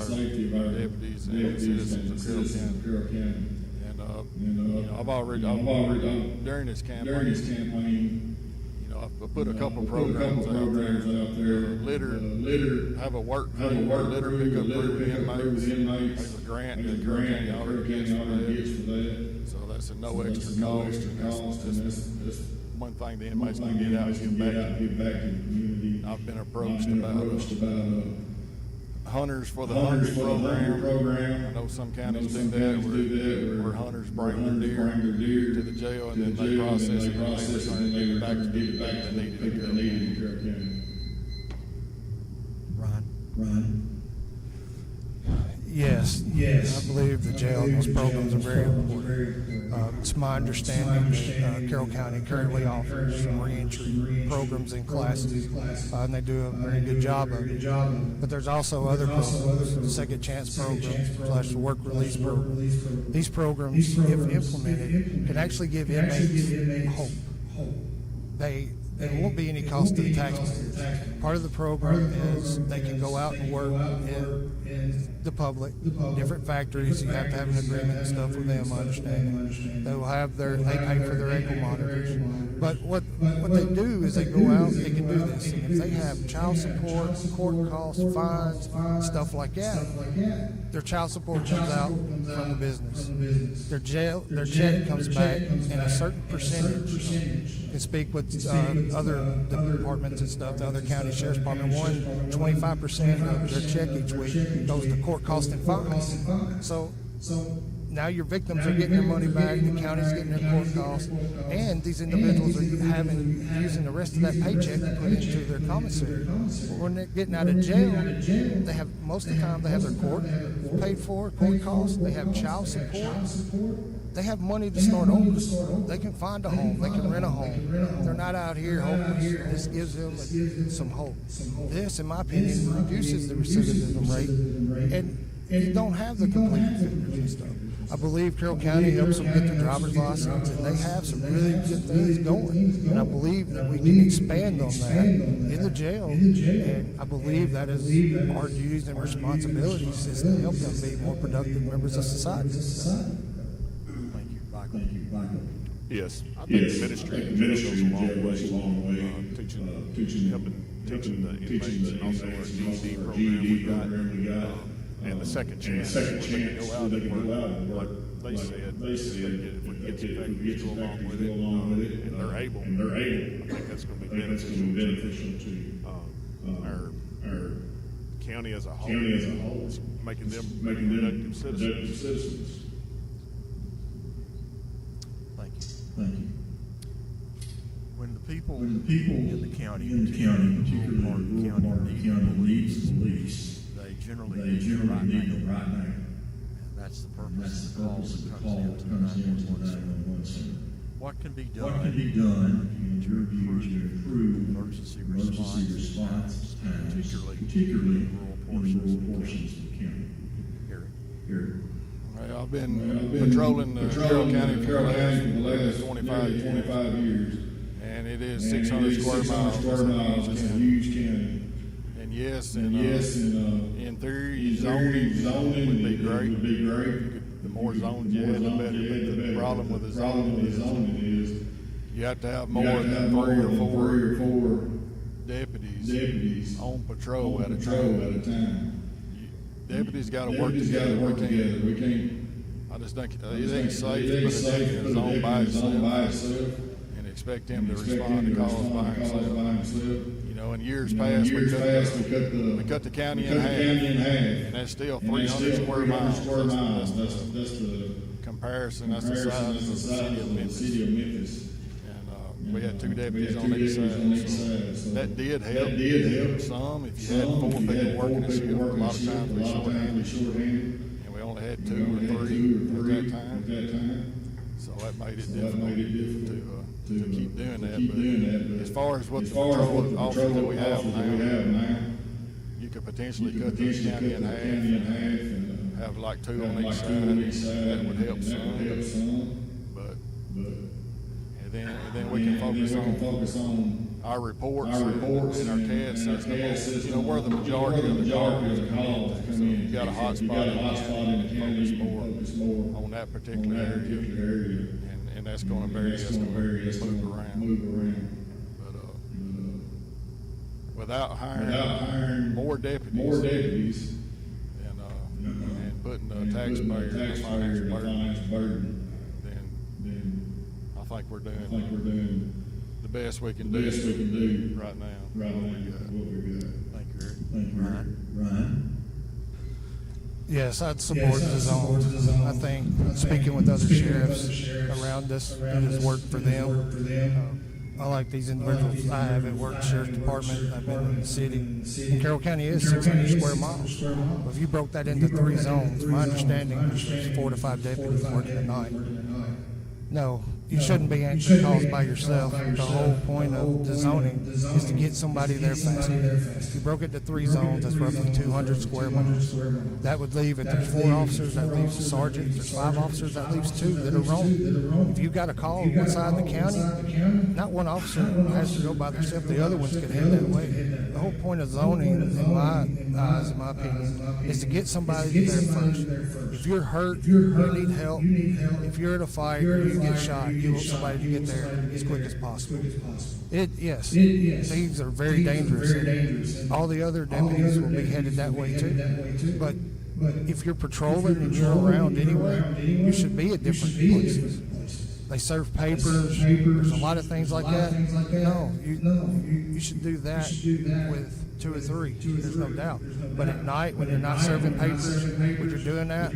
deputies and citizens of Carroll County. And I've already during this campaign, I put a couple programs out there. Have a work crew, litter pickup crew with inmates. There's a grant that Carroll County already gets for that. So that's at no extra cost. And that's one thing the inmates can get out and give back to the community. I've been approached about hunters for the hunters program. I know some counties do that where hunters bring their deer to the jail and then they process it and give it back to the people that need it in Carroll County. Ron? Yes. I believe the jail and those programs are very important. It's my understanding that Carroll County currently offers some reentry programs and classes, and they do a very good job of it. But there's also other programs, second chance programs, / work release programs. These programs, if implemented, can actually give inmates hope. There won't be any cost to the taxpayers. Part of the program is they can go out and work in the public, different factories. You have to have an agreement and stuff with them, I understand. They will have they pay for their ankle monitors. But what they do is they go out, they can do this. And if they have child support, court costs, fines, stuff like that, their child support comes out from the business. Their check comes back, and a certain percentage can speak with other departments and stuff, the other county sheriff's department. 25% of their check each week goes to court costs and fines. So now your victims are getting their money back, the county's getting their court costs, and these individuals are using the rest of that paycheck to put into their commissary. When they're getting out of jail, they have most of the time they have their court paid for, court costs, they have child support. They have money to start over. They can find a home. They can rent a home. They're not out here hopeless. This gives them some hope. This, in my opinion, reduces the recidivism rate, and you don't have the completed figures and stuff. I believe Carroll County helps them get their driver's license, and they have some really good things going. And I believe that we can expand on that in the jail. And I believe that is our duties and responsibilities is to help them be more productive members of society. Thank you, Michael. Yes, I think the ministry goes a long way. Teaching the inmates, and also our DD program we got. And the second chance, so they can go out and work. Like they said, if we get the package to go along with it, and they're able, I think that's going to be beneficial to our county as a whole, making them productive citizens. Thank you. When the people in the county, particularly part of the county needs police, they generally need them right now. That's the purpose of the call that comes into the 911 center. What can be done in your view to improve emergency response times, particularly in rural portions of the county? Eric. Well, I've been patrolling Carroll County for the last 25 years, and it is 600 square miles. It's a huge county. And yes, in theory, zoning would be great. The more zones you had, the better. But the problem with the zoning is you have to have more than 3 or 4 deputies on patrol at a time. Deputies got to work together. We can't. I just think it ain't safe to put a deputy in a zone by himself and expect him to respond to calls by himself. In years past, we cut the county in half, and that's still 300 square miles. That's the comparison. That's the size of the city of Memphis. And we had 2 deputies on each side. So that did help some. If you had 4 people working a shift, a lot of times we shorthanded, and we only had 2 or 3 at that time. So that made it difficult to keep doing that. But as far as what the patrol officers that we have now, you could potentially cut this county in half and have like 2 on each side. That would help some. But and then we can focus on our reports and our CAD system. You know, where the majority of the calls come in. So you got a hot spot in the county, focus more on that particular area. And that's going to vary as we move around. But without hiring more deputies and putting the taxpayer in the financial burden, then I think we're doing the best we can do right now. What we got. Thank you, Eric. Thank you, Ryan. Yes, I'd support the zone. I think speaking with other sheriffs around us, it has worked for them. I like these individuals. I haven't worked Sheriff's Department. I've been in the city. And Carroll County is 600 square miles. Well, if you broke that into 3 zones, my understanding is there's 4 to 5 deputies working at night. No, you shouldn't be answering calls by yourself. The whole point of the zoning is to get somebody there faster. If you broke it to 3 zones, that's roughly 200 square miles. That would leave, if there's 4 officers, that leaves a sergeant. If there's 5 officers, that leaves 2 that are roaming. If you got a call on one side of the county, not one officer has to go by themselves. The other ones could head that way. The whole point of zoning, in my eyes, in my opinion, is to get somebody there first. If you're hurt, you need help. If you're at a fight or you get shot, you want somebody to get there as quick as possible. Yes, thieves are very dangerous. All the other deputies will be headed that way too. But if you're patrolling and you're around anywhere, you should be at different places. They serve papers. There's a lot of things like that. No, you should do that with 2 or 3. There's no doubt. But at night, when you're not serving papers, when you're doing that,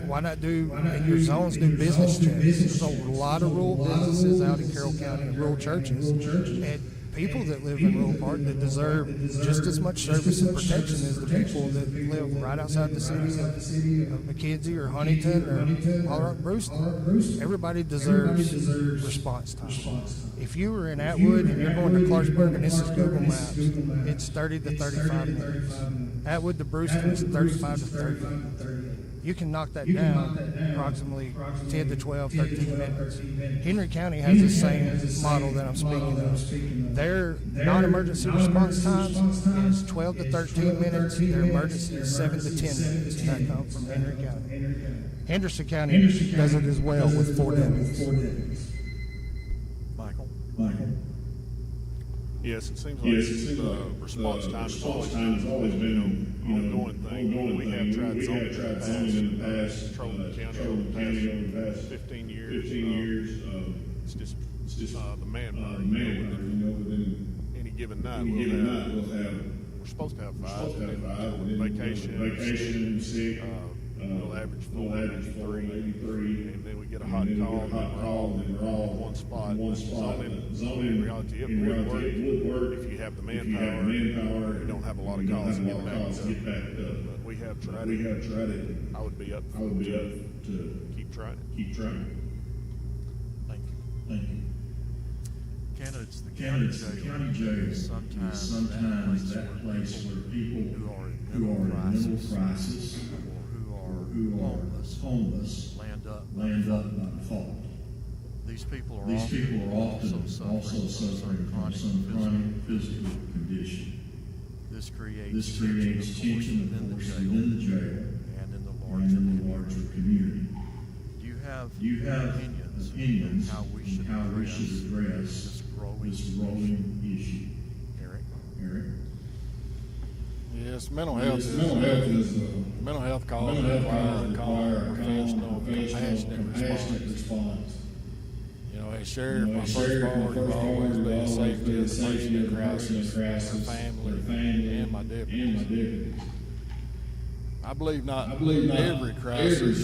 why not do in your zones, do business checks? There's a lot of rural businesses out in Carroll County and rural churches, and people that live in rural part that deserve just as much service and protection as the people that live right outside the city of McKenzie or Huntingdon or Colorado Brewster. Everybody deserves response time. If you were in Atwood and you're going to Clarksburg, and this is Google Maps, it's 30 to 35 minutes. Atwood to Brewster is 35 to 30. You can knock that down approximately 10 to 12, 13 minutes. Henry County has the same model that I'm speaking of. Their non-emergency response times is 12 to 13 minutes. Their emergency is 7 to 10 minutes, and that comes from Henry County. Henderson County does it as well with 4 deputies. Michael? Yes, it seems like the response time has always been an ongoing thing. We have tried zoning in the past, patrolling the county over the past 15 years. It's just the manpower. Within any given night, we're supposed to have 5, vacation, sick. We'll average 4, maybe 3, and then we get a hot call, and we're all in one spot. Zoning, in reality, it would work if you have the manpower. You don't have a lot of calls to get backed up. But we have tried it. I would be up to keep trying it. Thank you. Candidates, the county jail is sometimes that place where people who are in mental crisis who are homeless land up by default. These people are often also suffering from some chronic physical condition. This creates tension, of course, within the jail and in the larger community. Do you have opinions on how we should address this growing issue? Eric? Yes, mental health calls require a professional, compassionate response. You know, as sheriff, my first priority will always be the safety of the person in crisis, their family, and my deputies. I believe not every crisis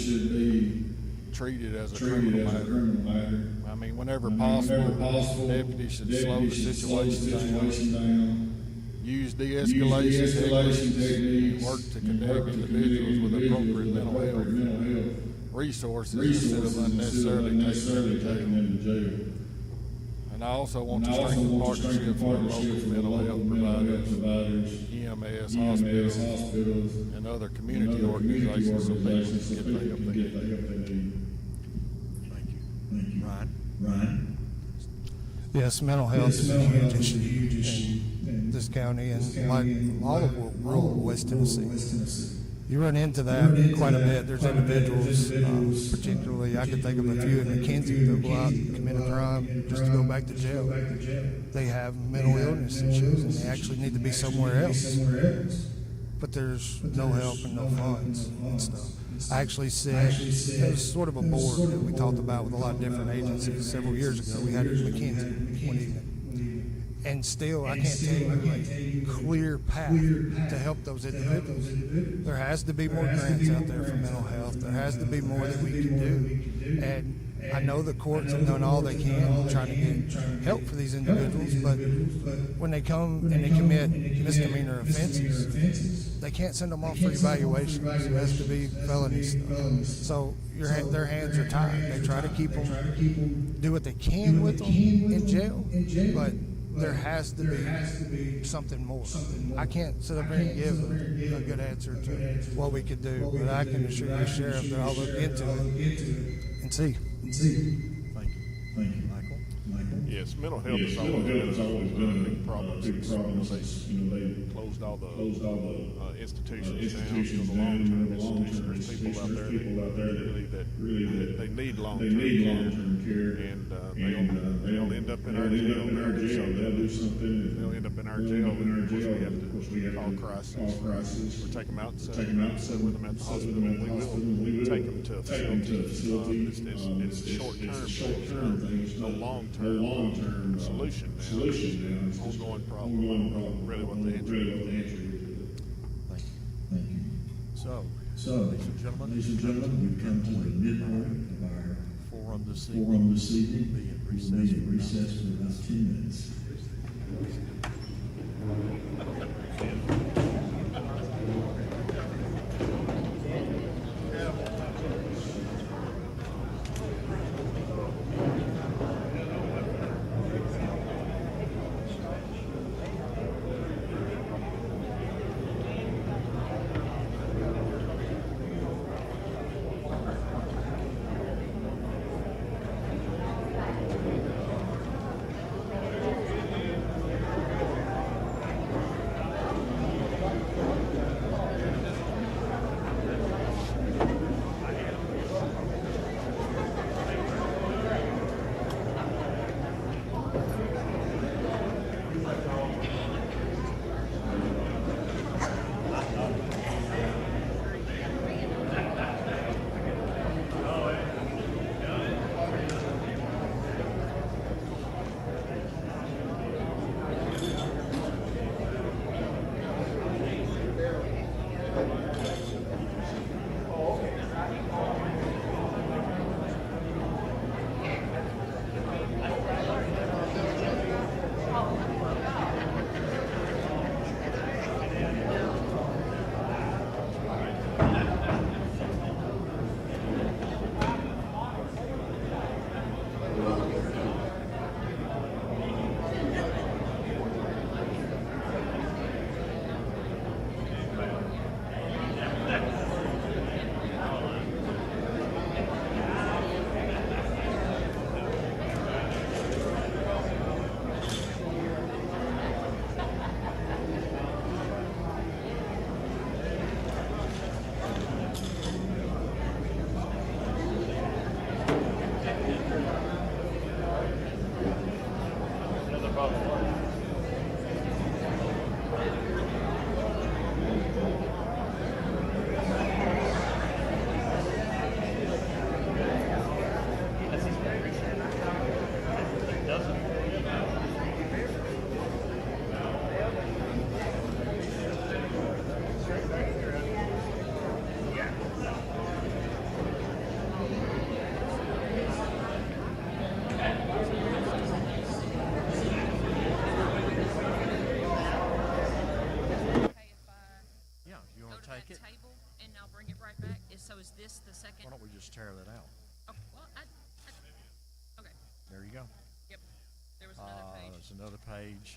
should be treated as a criminal matter. I mean, whenever possible, deputies should slow the situation down. Use de-escalation techniques, work to connect individuals with appropriate mental health. resources instead of unnecessarily taking them to jail. And I also want to strengthen partnerships with local mental health providers, EMS, hospitals, and other community organizations so people can get the help they need. Thank you. Ryan? Yes, mental health is a huge issue in this county and like all of rural West Tennessee. You run into that quite a bit. There's individuals, particularly I could think of a few in McKenzie, that go out and commit a crime just to go back to jail. They have mental illness issues and they actually need to be somewhere else. But there's no help and no funds and stuff. I actually said, it was sort of a board that we talked about with a lot of different agencies several years ago. We had it in McKenzie one evening. And still, I can't tell you a clear path to help those individuals. There has to be more grants out there for mental health. There has to be more that we can do. And I know the courts have done all they can trying to get help for these individuals, but when they come and they commit misdemeanor offenses, they can't send them off for evaluation. It has to be felony stuff. So their hands are tied. They try to keep them, do what they can with them in jail, but there has to be something more. I can't sit up here and give a good answer to what we could do, but I can assure you, Sheriff, that I'll look into it and see. Thank you. Michael? Yes, mental health has always been a big problem. They closed all the institutions down. The long-term institutions. There's people out there that really they need long-term care, and they'll end up in our jail. They'll do something. They'll end up in our jail. Of course, we have to call crisis. We'll take them out and sit with them at the hospital. We will take them to a facility. It's short-term things, no long-term solution now. Ongoing problem. Really what the answer is. Thank you. So, ladies and gentlemen, we've come to the midpoint of our forum this evening. We'll Be in recess for about 10 minutes. you go. Yep. There was another page. There's another page.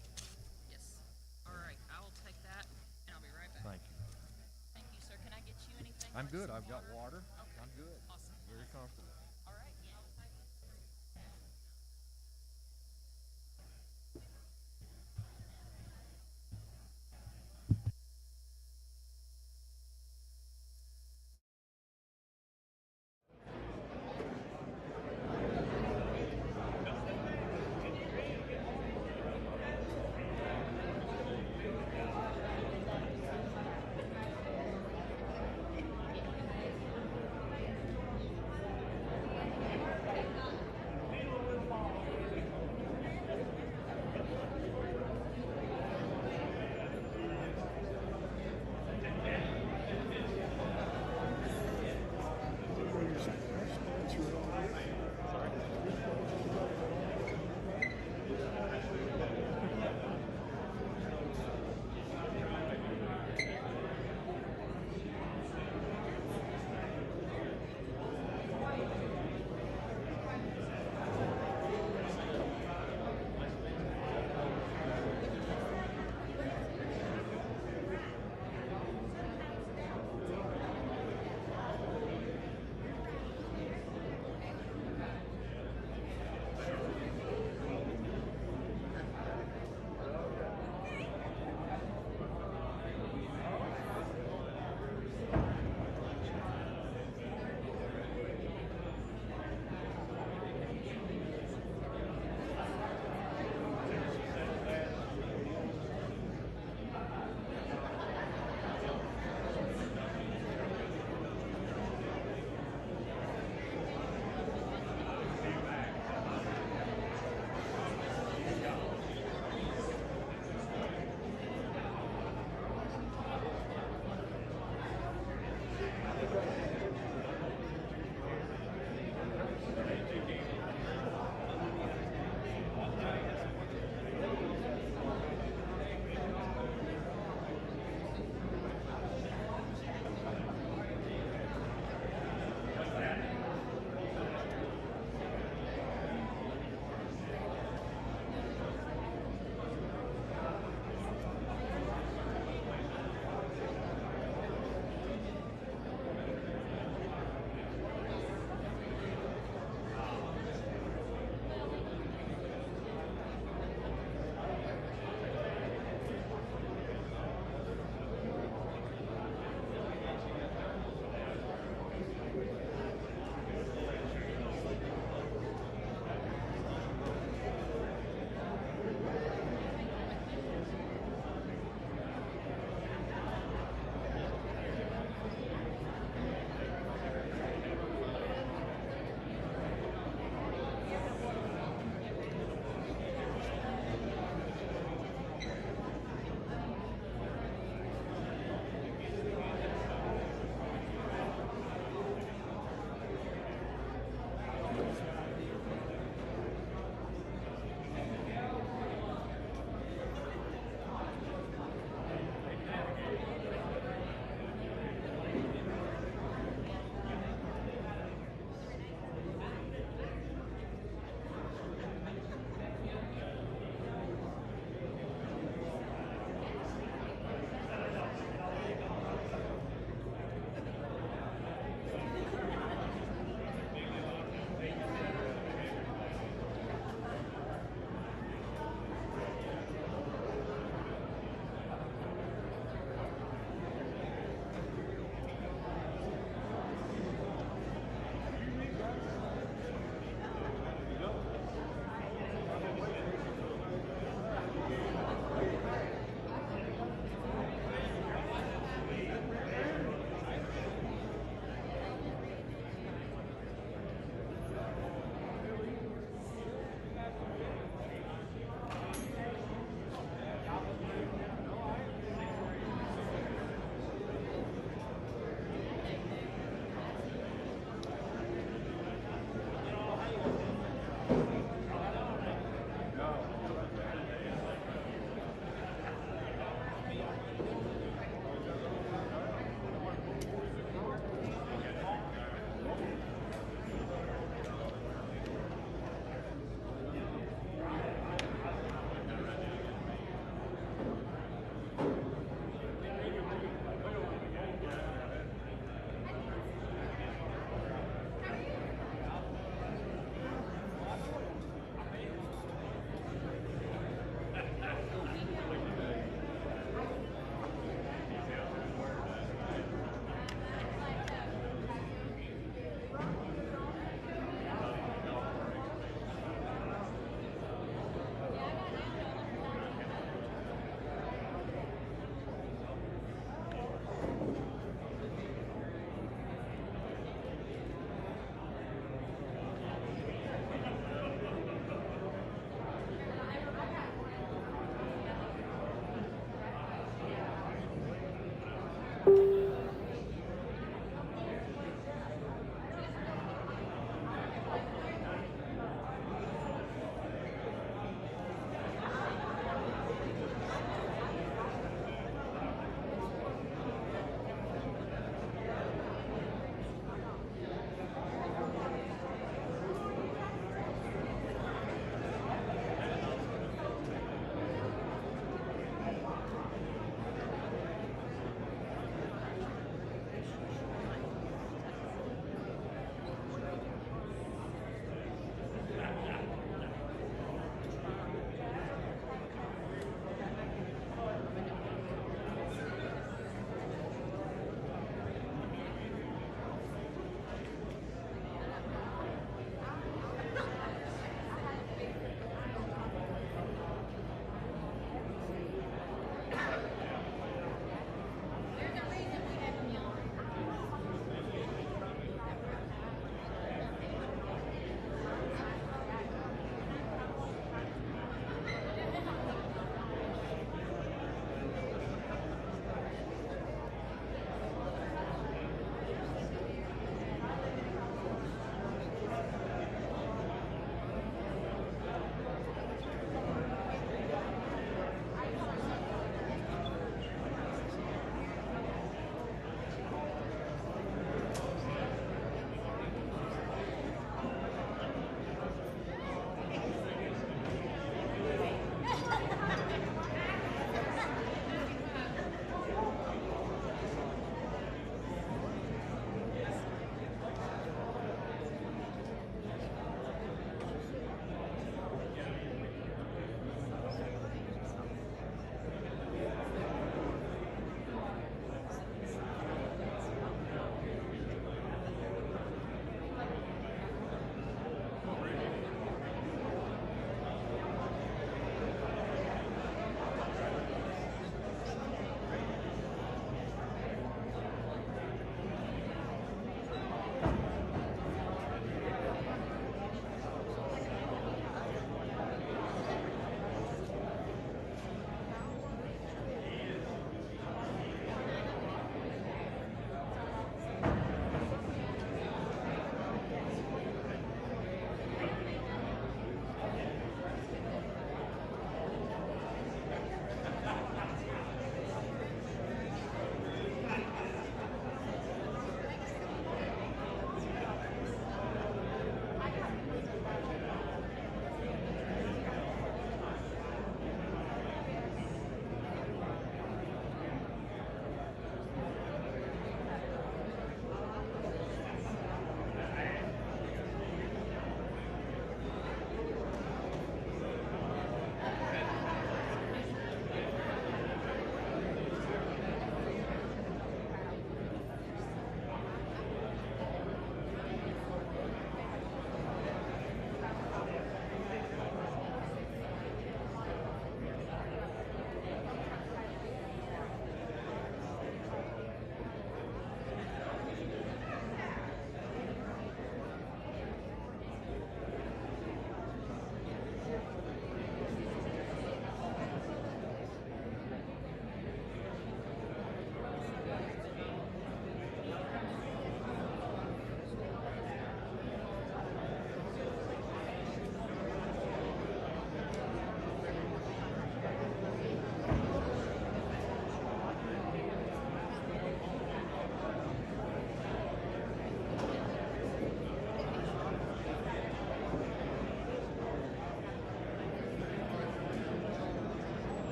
Yes. All right. I will take that, and I'll be right back. Thank you. Thank you, sir. Can I get you anything? I'm like good. some I've got water. Okay. I'm good. Awesome. Very comfortable. All right.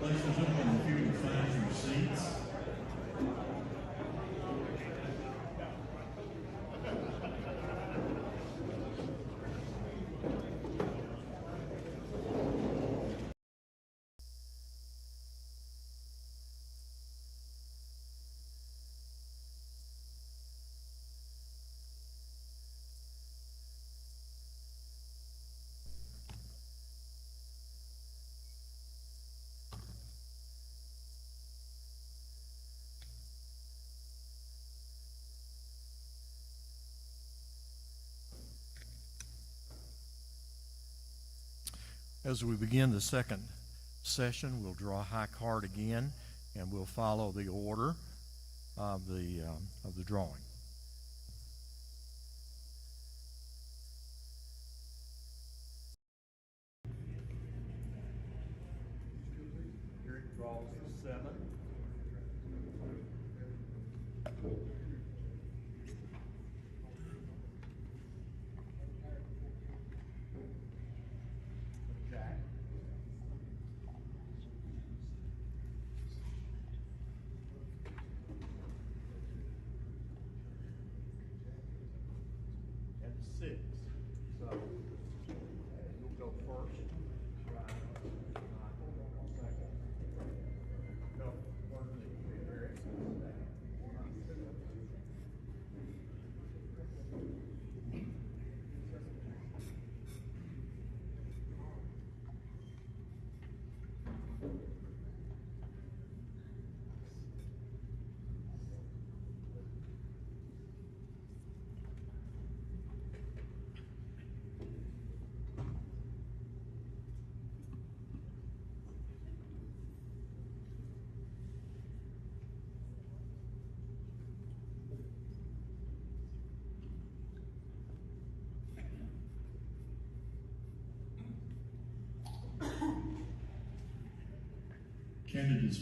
Place those up on the pew and find your seats. As we begin the second session, we'll draw a high card again, and we'll follow the order of the drawing. Eric draws the 7. Jack. And 6. So you'll go first. Second. No, Eric. Candidates,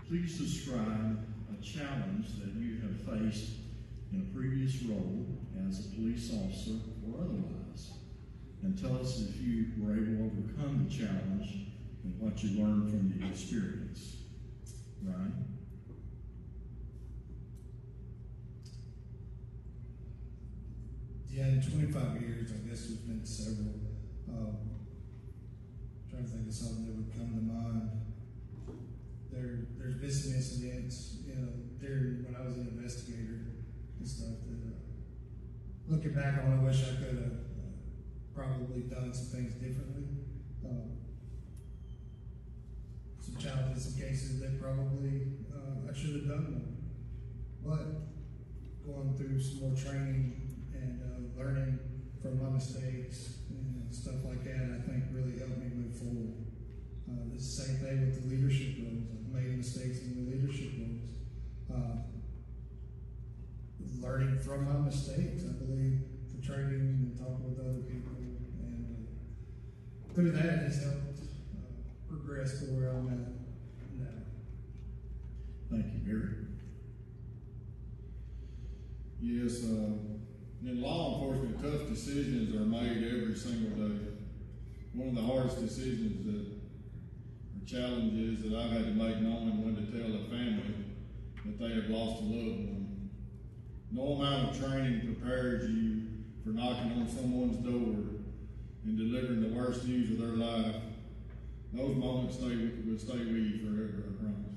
please describe a challenge that you have faced in a previous role as a police officer or otherwise, and tell us if you were able to overcome the challenge and what you learned from the experience. Ryan? Yeah, in 25 years, I guess there's been several. Trying to think of something that would come to mind. There's been some incidents, when I was an investigator and stuff that, looking back on, I wish I could have probably done some things differently. Some challenges, some cases that probably I should have done more. But going through some more training and learning from my mistakes and stuff like that, I think really helped me move forward. It's the same thing with the leadership roles. I've made mistakes in the leadership roles. Learning from my mistakes, I believe, the training and talking with other people, and through that has helped progress to where I'm at now. Thank you, Eric. Yes, in law enforcement, tough decisions are made every single day. One of the hardest decisions or challenges that I've had to make, knowing when to tell a family that they have lost a loved one. No amount of training prepares you for knocking on someone's door and delivering the worst news of their life. Those moments will stay with you forever, I promise.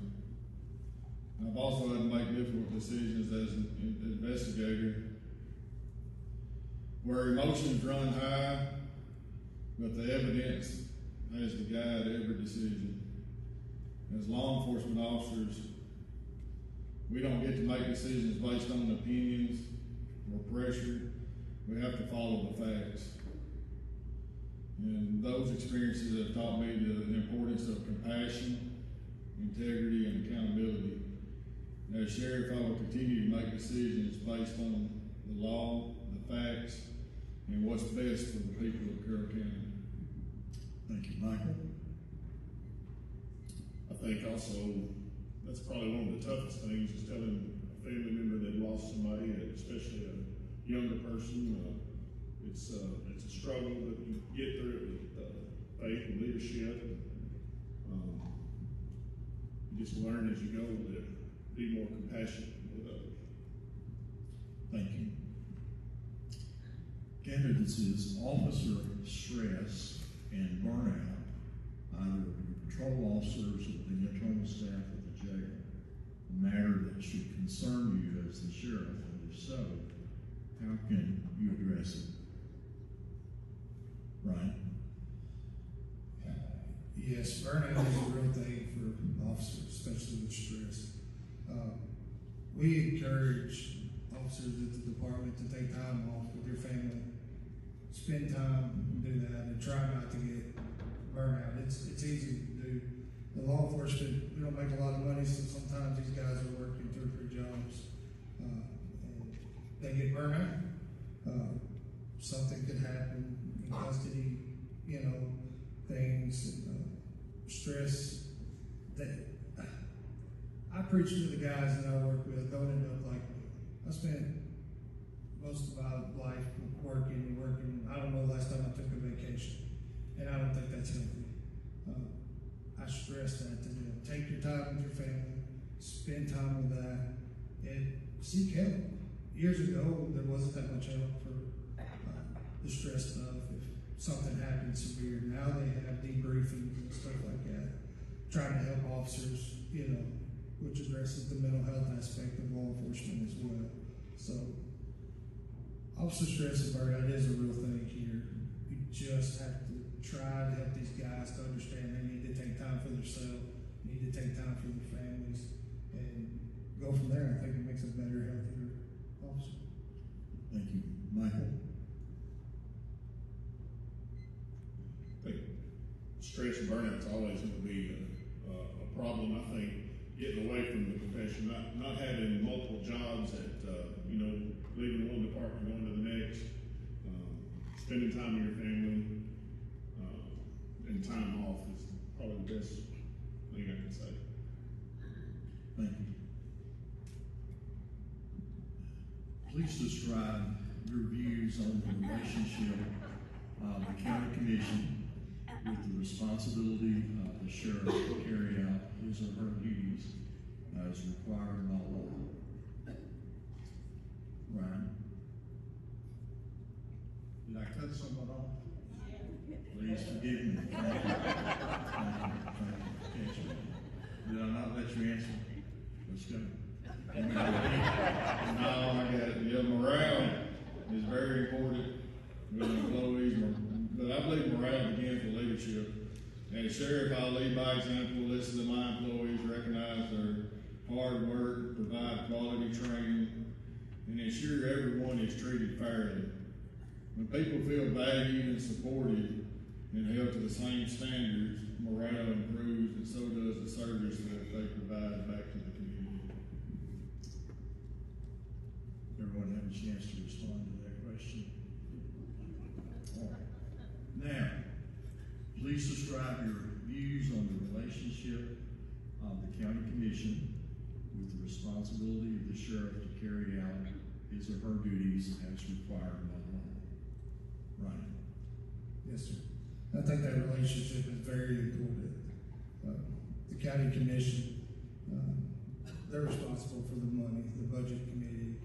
I've also had to make difficult decisions as an investigator where emotions run high, but the evidence has to guide every decision. As law enforcement officers, we don't get to make decisions based on opinions or pressure. We have to follow the facts. And those experiences have taught me the importance of compassion, integrity, and accountability. As sheriff, I will continue to make decisions based on the law, the facts, and what's best for the people of Carroll County. Thank you, Michael. I think also that's probably one of the toughest things is telling a family member that lost somebody, especially a younger person. It's a struggle, but you get through it with faith and leadership. just learn as you go to be more compassionate with others. Thank you. Candidates is officer stress and burnout, either the patrol officers or the internal staff of the jail, a matter that should concern you as the sheriff, and if so, how can you address it? Ryan? Yes, burnout is a real thing for officers, especially with stress. We encourage officers at the department to take time off with your family, spend time, do that, and try not to get burnout. It's easy to do. The law enforcement, we don't make a lot of money, so sometimes these guys are working 2 or 3 jobs, and they get burnout. Something could happen in custody, things, stress. That I preach to the guys that I work with, don't end up like me. I spent most of my life working. I don't know the last time I took a vacation, and I don't think that's healthy. I stress that to them. Take your time with your family, spend time with that, and seek help. Years ago, there wasn't that much help for the stress stuff. If something happened severe, now they have debriefings and stuff like that, trying to help officers, which addresses the mental health aspect of law enforcement as well. So, officer stress and burnout is a real thing here. You just have to try to help these guys to understand they need to take time for themselves, need to take time for their families, and go from there. I think it makes a better, healthier officer. Thank you. Michael? I think stress and burnout is always going to be a problem. I think getting away from the profession, not having multiple jobs at, leaving one department, going to the next, spending time with your family, and time off is probably the best thing I can say. Thank you. Please describe your views on the relationship of the county commission with the responsibility of the sheriff to carry out his or her duties as required by law. Ryan? Did I cut someone off? Please forgive me. Thank you. Thank you. Did I not let you answer? Let's go. No, I got it. Yeah, morale is very important with employees, but I believe morale begins with leadership. As sheriff, I'll lead by example, listen to my employees, recognize their hard work, provide quality training, and ensure everyone is treated fairly. When people feel valued and supported and held to the same standards, morale improves, and so does the service that they provide back to the community. Everyone have a chance to respond to that question? All right. Now, please describe your views on the relationship of the county commission with the responsibility of the sheriff to carry out his or her duties as required by law. Ryan? Yes, sir. I think that relationship is very important. The county commission, they're responsible for the money, the budget committee,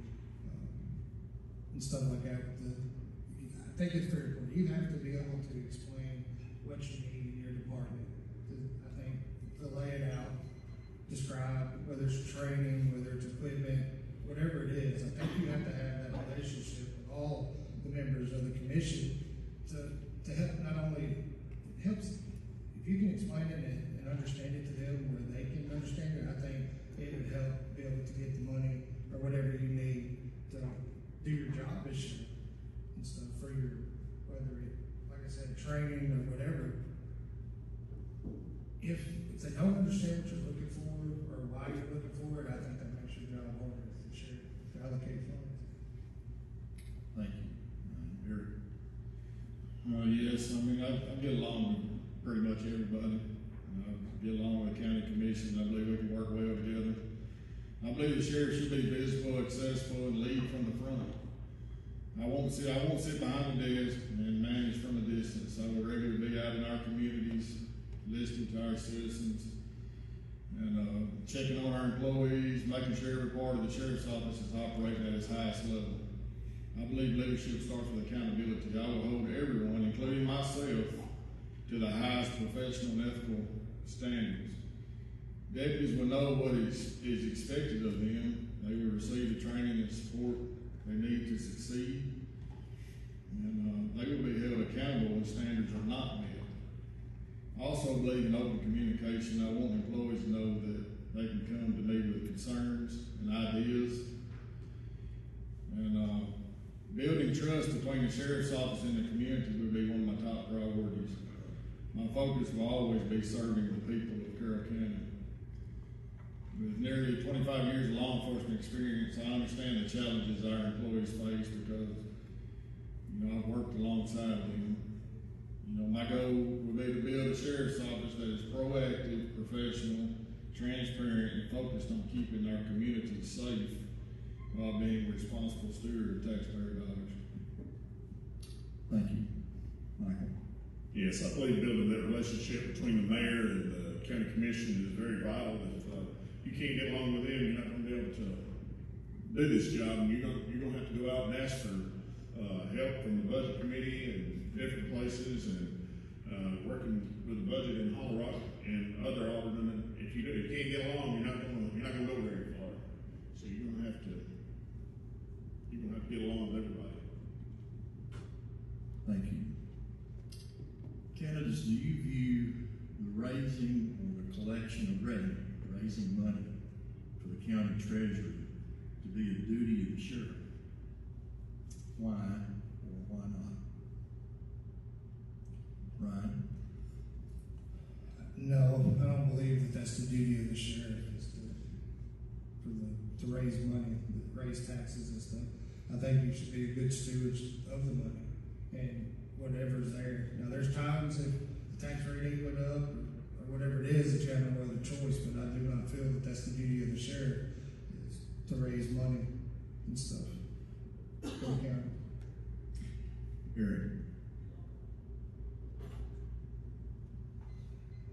and stuff like that. I think it's very important. You have to be able to explain what you need in your department. I think to lay it out, describe whether it's training, whether it's equipment, whatever it is. I think you have to have that relationship with all the members of the commission to help. Not only it helps if you can explain it and understand it to them where they can understand it. I think it would help be able to get the money or whatever you need to do your job as sheriff and stuff for your, whether it, like I said, training or whatever. If they don't understand what you're looking for or why you're looking for it, I think that makes your job harder as the sheriff to allocate funds. Thank you. Eric? Yes, I get along with pretty much everybody. I get along with the county commission. I believe we can work well together. I believe the sheriff should be visible, accessible, and lead from the front. I won't sit behind the desk and manage from a distance. I would regularly be out in our communities, listening to our citizens, and checking on our employees, making sure every part of the sheriff's office is operating at its highest level. I believe leadership starts with accountability. I will hold everyone, including myself, to the highest professional and ethical standards. Deputies will know what is expected of them. They will receive the training and support they need to succeed. And they will be held accountable when standards are not met. I also believe in open communication. I want employees to know that they can come to me with concerns and ideas. And building trust between the sheriff's office and the community will be one of my top priorities. My focus will always be serving the people of Carroll County. With nearly 25 years of law enforcement experience, I understand the challenges our employees face because, I've worked alongside them. My goal would be to build a sheriff's office that is proactive, professional, transparent, and focused on keeping our community safe while being a responsible steward of taxpayer dollars. Thank you. Michael? Yes, I believe building that relationship between the mayor and the county commission is very vital. If you can't get along with them, you're not going to be able to do this job, and you're going to have to go out and ask for help from the budget committee and different places, and working with the budget in Colorado and other aldermen. If you can't get along, you're not going to go very far. So you're going to have to get along with everybody. Thank you. Candidates, do you view the raising or the collection of revenue, raising money for the county treasurer to be a duty of the sheriff? Why or why not? Ryan? No, I don't believe that that's the duty of the sheriff, is to raise money, raise taxes and stuff. I think you should be a good steward of the money and whatever's there. Now, there's times if the tax rate ain't went up or whatever it is that you have no other choice, but I do not feel that that's the duty of the sheriff, is to raise money and stuff. Eric?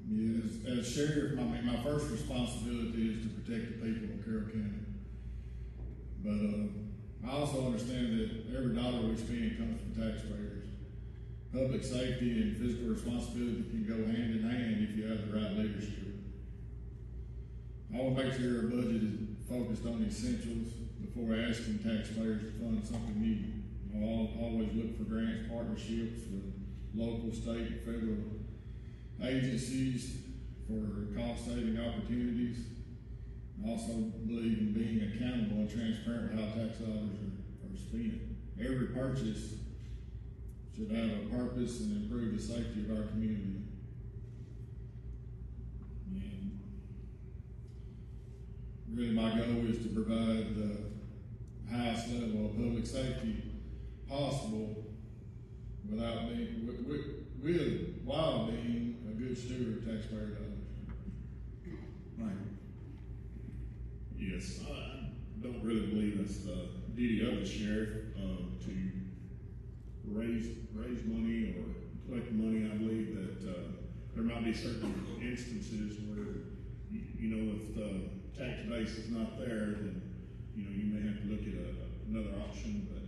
Yes, as sheriff, my first responsibility is to protect the people of Carroll County. But I also understand that every dollar we spend comes from taxpayers. Public safety and fiscal responsibility can go hand in hand if you have the right leadership. I will make sure our budget is focused on essentials before asking taxpayers to fund something new. I'll always look for grants, partnerships with local, state, and federal agencies for cost-saving opportunities. I also believe in being accountable and transparent with how tax dollars are spent. Every purchase should have a purpose and improve the safety of our community. And really my goal is to provide the highest level of public safety possible without being, while being a good steward of taxpayer dollars. Right. Yes, I don't really believe it's the duty of the sheriff to raise money or collect money. I believe that there might be certain instances where, if the tax base is not there, then, you may have to look at another option, but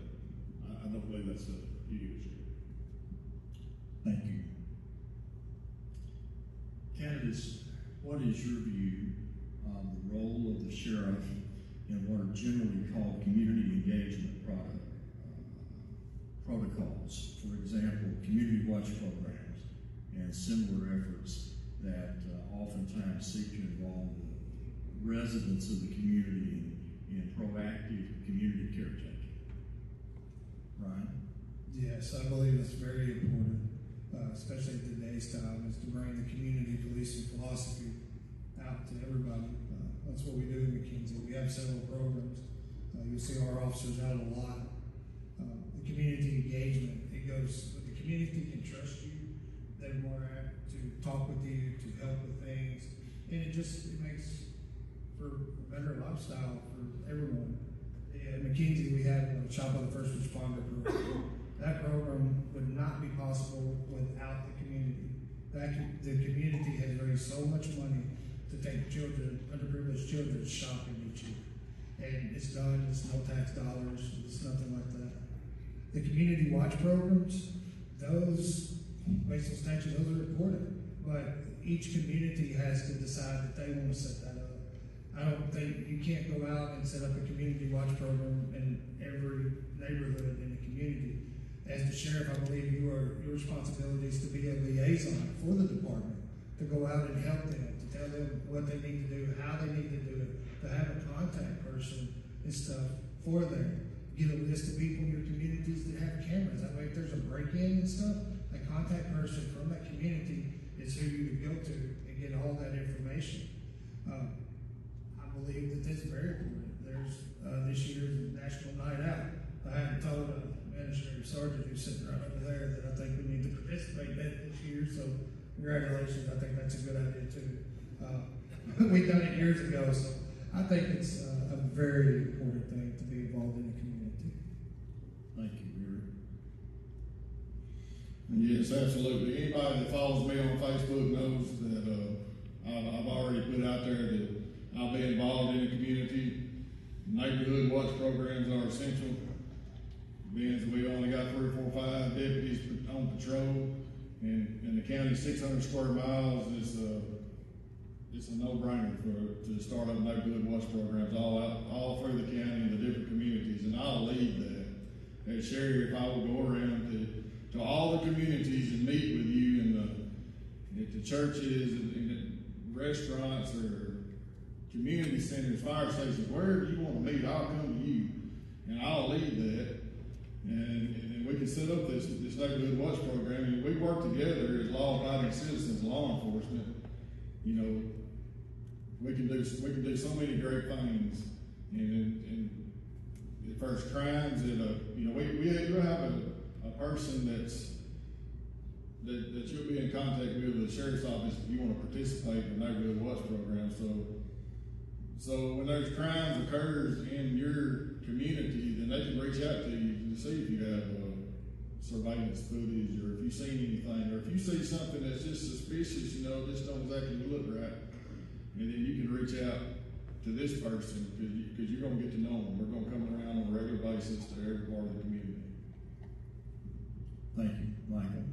I don't believe that's the duty of the sheriff. Thank you. Candidates, what is your view of the role of the sheriff in what are generally called community engagement protocols? For example, community watch programs and similar efforts that oftentimes seek to involve the residents of the community in proactive community caretaking. Ryan? Yes, I believe that's very important, especially at today's time, is to bring the community policing philosophy out to everybody. That's what we do in McKinsey. We have several programs. You'll see our officers out a lot. The community engagement, it goes, if the community can trust you, they're more apt to talk with you, to help with things, and it makes for a better lifestyle for everyone. At McKinsey, we have a Shop of the First Responder program. That program would not be possible without the community. The community has raised so much money to take children, underprivileged children shopping each year. And it's done, it's no tax dollars, it's nothing like that. The community watch programs, those, based on statute, those are reported. But each community has to decide that they want to set that up. I don't think, you can't go out and set up a community watch program in every neighborhood in the community. As the sheriff, I believe your responsibility is to be a liaison for the department, to go out and help them, to tell them what they need to do, how they need to do it, to have a contact person and stuff for them. Get a list of people in your communities that have cameras. That way, if there's a break-in and stuff, a contact person from that community is who you would go to and get all that information. I believe that this is very important. There's this year's National Night Out. I hadn't told Administrator Sergeant, who's sitting right over there, that I think we need to participate in that this year. So congratulations. I think that's a good idea too. We've done it years ago, so I think it's a very important thing to be involved in the community. Thank you, Eric. Yes, absolutely. Anybody that follows me on Facebook knows that I've already put out there that I'll be involved in the community. Neighborhood watch programs are essential. Being that we only got 3, 4, 5 deputies on patrol, and the county's 600 square miles is it's a no-brainer to start up neighborhood watch programs all through the county and the different communities. And I'll lead that. As sheriff, I will go around to all the communities and meet with you at the churches and restaurants or community centers, fire stations, wherever you want to meet, I'll come to you and I'll lead that. And we can set up this neighborhood watch program, and we work together as law-abiding citizens, law enforcement. You know, we can do so many great things. And at first crimes, we'll have a person that you'll be in contact with the sheriff's office if you want to participate in the neighborhood watch program. So when those crimes occurs in your community, then they can reach out to you to see if you have surveillance footage, or if you've seen anything, or if you see something that's just suspicious, just don't exactly look right, and then you can reach out to this person because you're going to get to know them. We're going to come around on a regular basis to every part of the community. Thank you, Michael.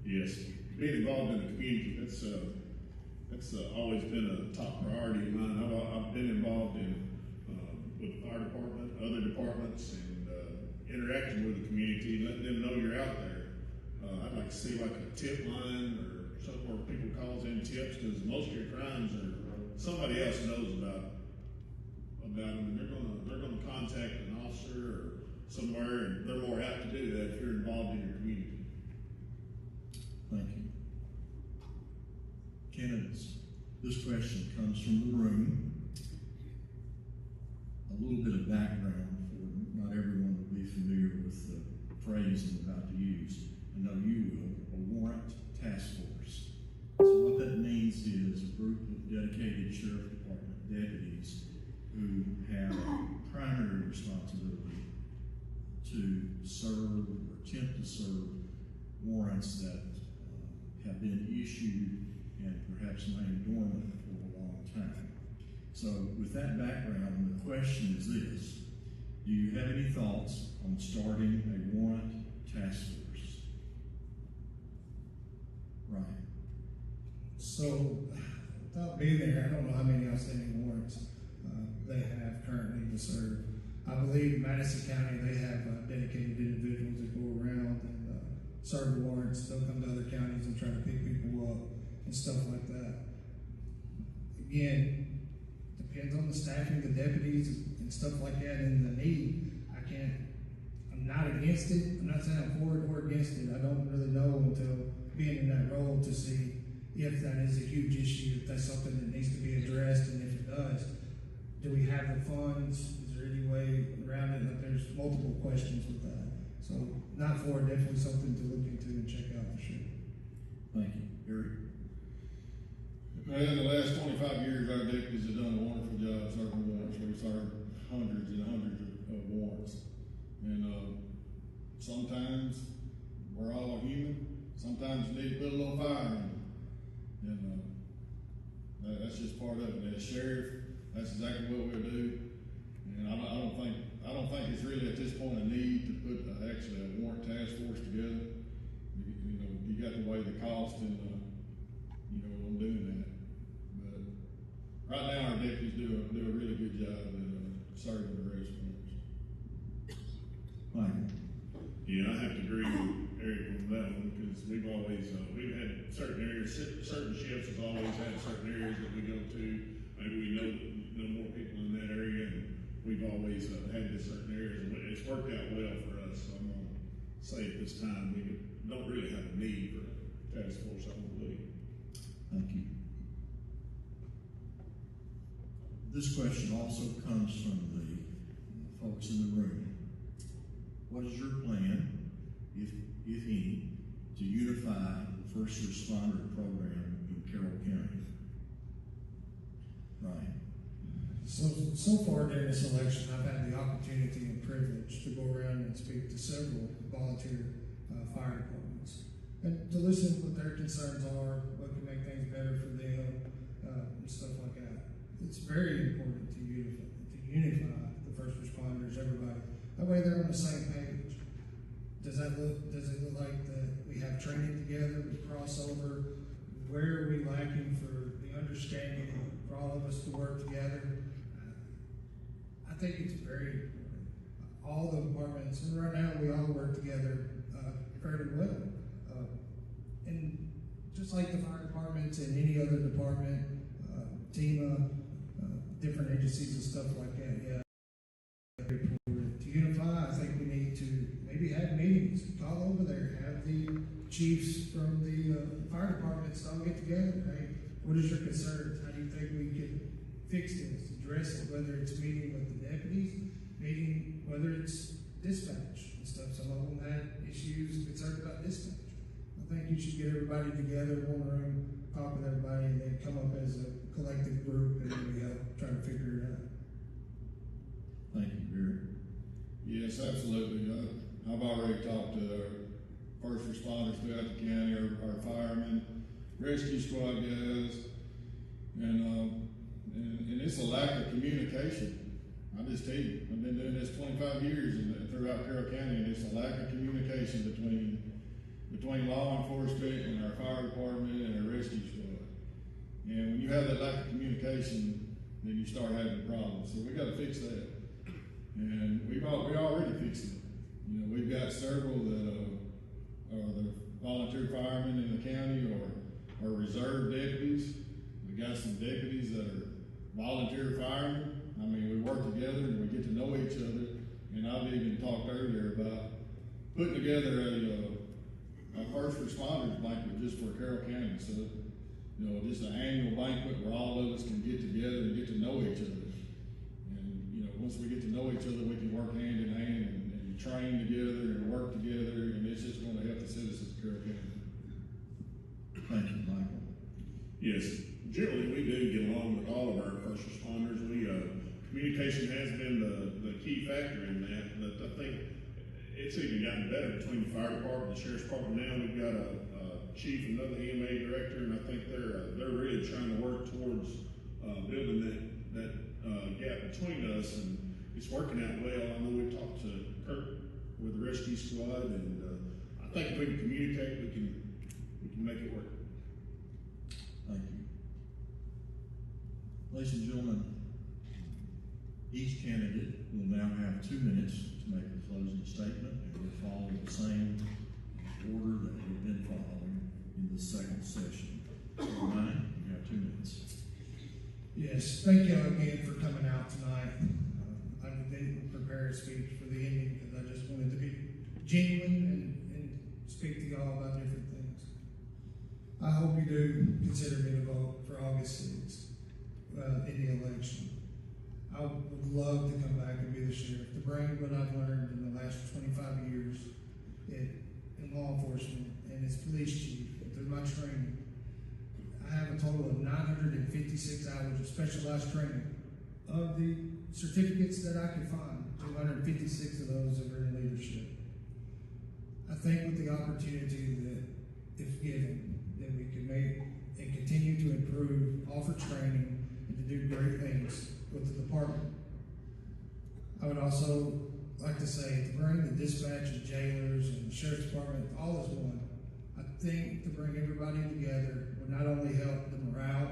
Yes, being involved in the community, that's always been a top priority of mine. I've been involved with the fire department, other departments, and interacting with the community, letting them know you're out there. I'd like to see like a tip line or somewhere where people calls in tips, because most of your crimes are somebody else knows about them, and they're gonna contact an officer or somewhere, and they're more apt to do that if you're involved in your community. Thank you. Candidates, this question comes from the room. A little bit of background for not everyone will be familiar with the phrase I'm about to use. I know you will. A warrant task force. So what that means is a group of dedicated sheriff department deputies who have a primary responsibility to serve or attempt to serve warrants that have been issued and perhaps lain dormant for a long time. So with that background, the question is this: do you have any thoughts on starting a warrant task force? Right. So, without being there, I don't know how many outstanding warrants they have currently to serve. I believe in Madison County they have dedicated individuals that go around and serve warrants. They'll come to other counties and try to pick people up and stuff like that. Again, depends on the staffing of the deputies and stuff like that and the need. I'm not against it. I'm not saying I'm for it or against it. I don't really know until being in that role to see if that is a huge issue, if that's something that needs to be addressed, and if it does, do we have the funds? Is there any way around it? Like, there's multiple questions with that. So not for it, definitely something to look into and check out for sure. Thank you. Eric? Well, in the last 25 years, our deputies have done a wonderful job serving warrants. We've served hundreds and hundreds of warrants. And sometimes we're all human. Sometimes you need to put a little fire in them. And that's just part of it. As sheriff, that's exactly what we'll do. And I don't think it's really at this point a need to put actually a warrant task force together. You got to weigh the cost and, on doing that. But right now, our deputies do a really good job at serving the residents. Michael? Yeah, I have to agree with Eric on that one, because we've had certain areas, certain shifts has always had certain areas that we go to. Maybe we know more people in that area, and we've always had this certain areas, and it's worked out well for us. So I'm gonna say at this time, we don't really have a need for a task force, I don't believe. Thank you. This question also comes from the folks in the room. What is your plan, if any, to unify the first responder program in Carroll County? Ryan? So far during this election, I've had the opportunity and privilege to go around and speak to several volunteer fire departments and to listen to what their concerns are, what can make things better for them, and stuff like that. It's very important to unify the first responders, everybody. That way they're on the same page. Does it look like that we have training together, we cross over? Where are we lacking for the understanding for all of us to work together? I think it's very important. All the departments, and right now we all work together fairly well. And just like the fire departments and any other department, TEMA, different agencies and stuff like that, yeah. To unify, I think we need to maybe have meetings, call over there, have the chiefs from the fire departments all get together. Hey, what is your concerns? How do you think we can fix this, address it, whether it's meeting with the deputies, whether it's dispatch and stuff. Some of them had issues, concerns about dispatch. I think you should get everybody together in one room, talk with everybody, and then come up as a collective group and then we help try to figure it out. Thank you, Eric. Yes, absolutely. I've already talked to our first responders throughout the county, our firemen, rescue squad guys, and it's a lack of communication. I just tell you, I've been doing this 25 years throughout Carroll County, and it's a lack of communication between law enforcement and our fire department and our rescue squad. And when you have that lack of communication, then you start having problems. So we got to fix that. And we already fixed it. We've got several that are the volunteer firemen in the county or reserve deputies. We got some deputies that are volunteer firemen. I mean, we work together and we get to know each other. And I've even talked earlier about putting together a first responders banquet just for Carroll County. So, just an annual banquet where all of us can get together and get to know each other. Once we get to know each other, we can work hand in hand and train together and work together, and it's just going to help the citizens of Carroll County. Thank you, Michael. Yes, generally we do get along with all of our first responders. Communication has been the key factor in that, but I think it's even gotten better between the fire department and the sheriff's department. Now we've got a chief, another EMA director, and I think they're really trying to work towards building that gap between us, and it's working out well. I know we've talked to Kurt with the rescue squad, and I think if we can communicate, we can make it work. Thank you. Ladies and gentlemen, each candidate will now have 2 minutes to make a closing statement, and we'll follow the same order that we've been following in the second session. Ryan, you have 2 minutes. Yes, thank you again for coming out tonight. I didn't prepare a speech for the ending because I just wanted to be genuine and speak to y'all about different things. I hope you do consider me to vote for August 6th in the election. I would love to come back and be the sheriff, to bring what I've learned in the last 25 years in law enforcement and as police chief through my training. I have a total of 956 hours of specialized training. Of the certificates that I could find, 256 of those are in leadership. I think with the opportunity that, if given, that we can make and continue to improve, offer training, and to do great things with the department. I would also like to say, to bring the dispatchers, jailers, and the sheriff's department all as one, I think to bring everybody together would not only help the morale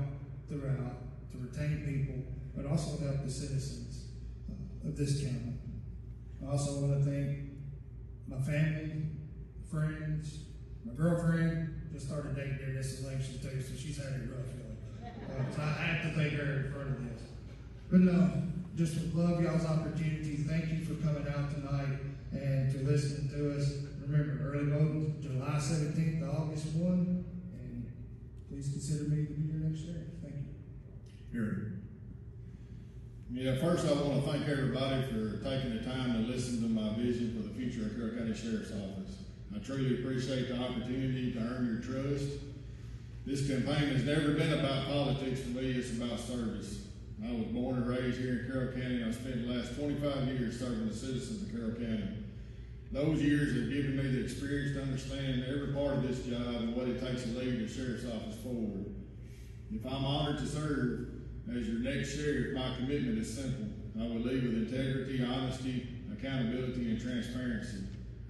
throughout, to retain people, but also help the citizens of this county. I also want to thank my family, friends, my girlfriend just started dating during this election too, so she's had it rough. So I have to thank her in front of this. But no, just would love y'all's opportunity. Thank you for coming out tonight and to listening to us. Remember, early voting, July 17th to August 1, and please consider me to be your next sheriff. Thank you. Here. Yeah, first I want to thank everybody for taking the time to listen to my vision for the future of Carroll County Sheriff's Office. I truly appreciate the opportunity to earn your trust. This campaign has never been about politics for me, it's about service. I was born and raised here in Carroll County, and I spent the last 25 years serving the citizens of Carroll County. Those years have given me the experience to understand every part of this job and what it takes to lead the sheriff's office forward. If I'm honored to serve as your next sheriff, my commitment is simple. I will lead with integrity, honesty, accountability, and transparency.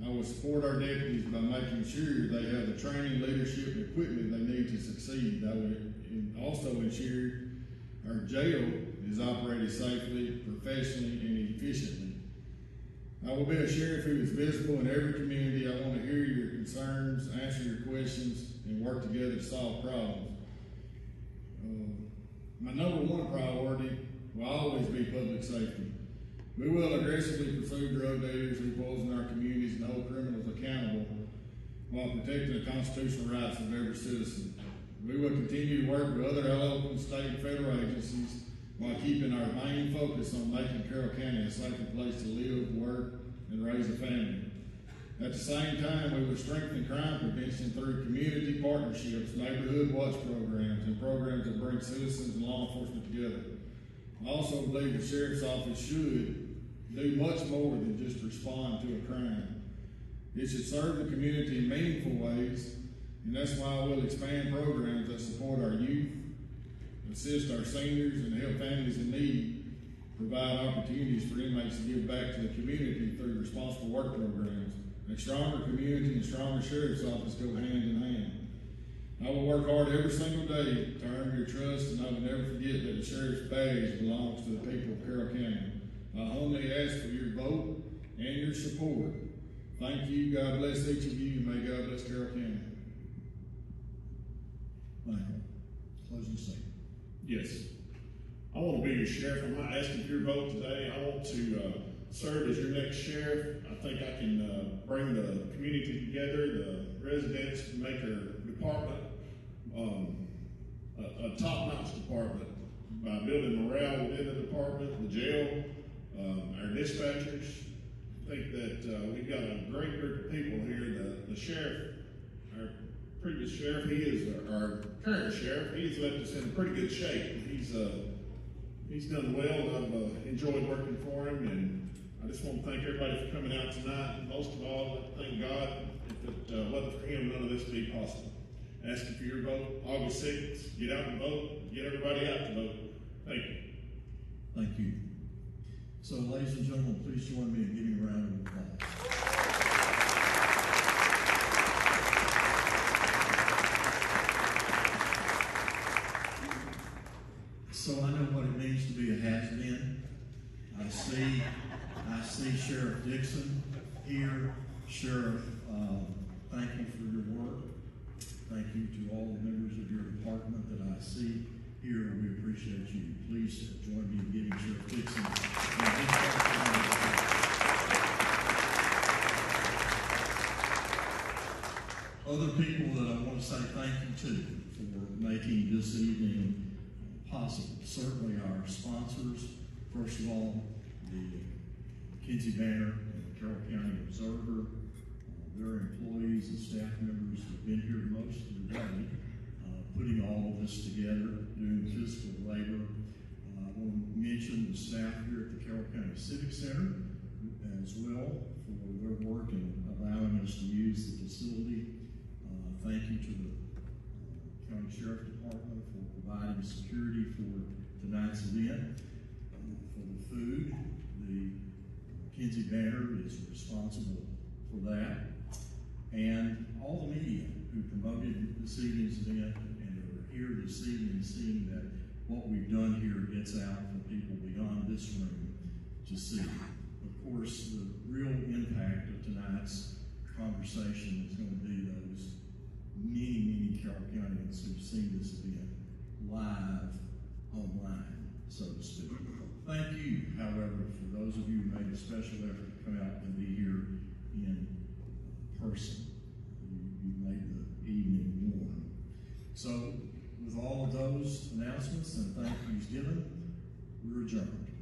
I will support our deputies by making sure they have the training, leadership, and equipment they need to succeed. I will also ensure our jail is operated safely, professionally, and efficiently. I will be a sheriff who is visible in every community. I want to hear your concerns, answer your questions, and work together to solve problems. My number one priority will always be public safety. We will aggressively pursue drug dealers who poison our communities and hold criminals accountable while protecting the constitutional rights of every citizen. We will continue to work with other local, state, and federal agencies while keeping our main focus on making Carroll County a safer place to live, work, and raise a family. At the same time, we will strengthen crime prevention through community partnerships, neighborhood watch programs, and programs that bring citizens and law enforcement together. I also believe the sheriff's office should do much more than just respond to a crime. It should serve the community in meaningful ways, and that's why we'll expand programs that support our youth, assist our seniors, and help families in need, provide opportunities for inmates to give back to the community through responsible work programs. A stronger community and stronger sheriff's office go hand in hand. I will work hard every single day to earn your trust, and I will never forget that the sheriff's badge belongs to the people of Carroll County. I humbly ask for your vote and your support. Thank you. God bless each of you, and may God bless Carroll County. Michael, closing statement. Yes. I want to be your sheriff. I'm not asking for your vote today. I want to serve as your next sheriff. I think I can bring the community together, the residents, to make our department a top-notch department by building morale within the department, the jail, our dispatchers. I think that we've got a great group of people here. The sheriff, our previous sheriff, he is our current sheriff. He's left us in pretty good shape. He's done well, and I've enjoyed working for him, and I just want to thank everybody for coming out tonight, and most of all, thank God. If it wasn't for him, none of this would be possible. Asking for your vote, August 6th, get out and vote, get everybody out to vote. Thank you. Thank you. So, ladies and gentlemen, please join me in giving a round of applause. So I know what it means to be a has-been. I see Sheriff Dixon here. Sheriff, thank you for your work. Thank you to all the members of your department that I see here. We appreciate you. Please join me in giving Sheriff Dixon other people that I want to say thank you to for making this evening possible. Certainly our sponsors, first of all, the Kinsey Banner and the Carroll County Observer, their employees and staff members who have been here most of the day, putting all of this together, doing the physical labor. I want to mention the staff here at the Carroll County Civic Center as well for their work in allowing us to use the facility. Thank you to the County Sheriff Department for providing security for tonight's event. For the food, the Kinsey Banner is responsible for that. And all the media who promoted this evening's event and are here this evening, seeing that what we've done here gets out for people beyond this room to see. Of course, the real impact of tonight's conversation is going to be those many Carroll Countyans who've seen this event live online, so to speak. Thank you, however, for those of you who made a special effort to come out and be here in person. You made the evening warm. So, with all of those announcements and thank yous given, we're adjourned.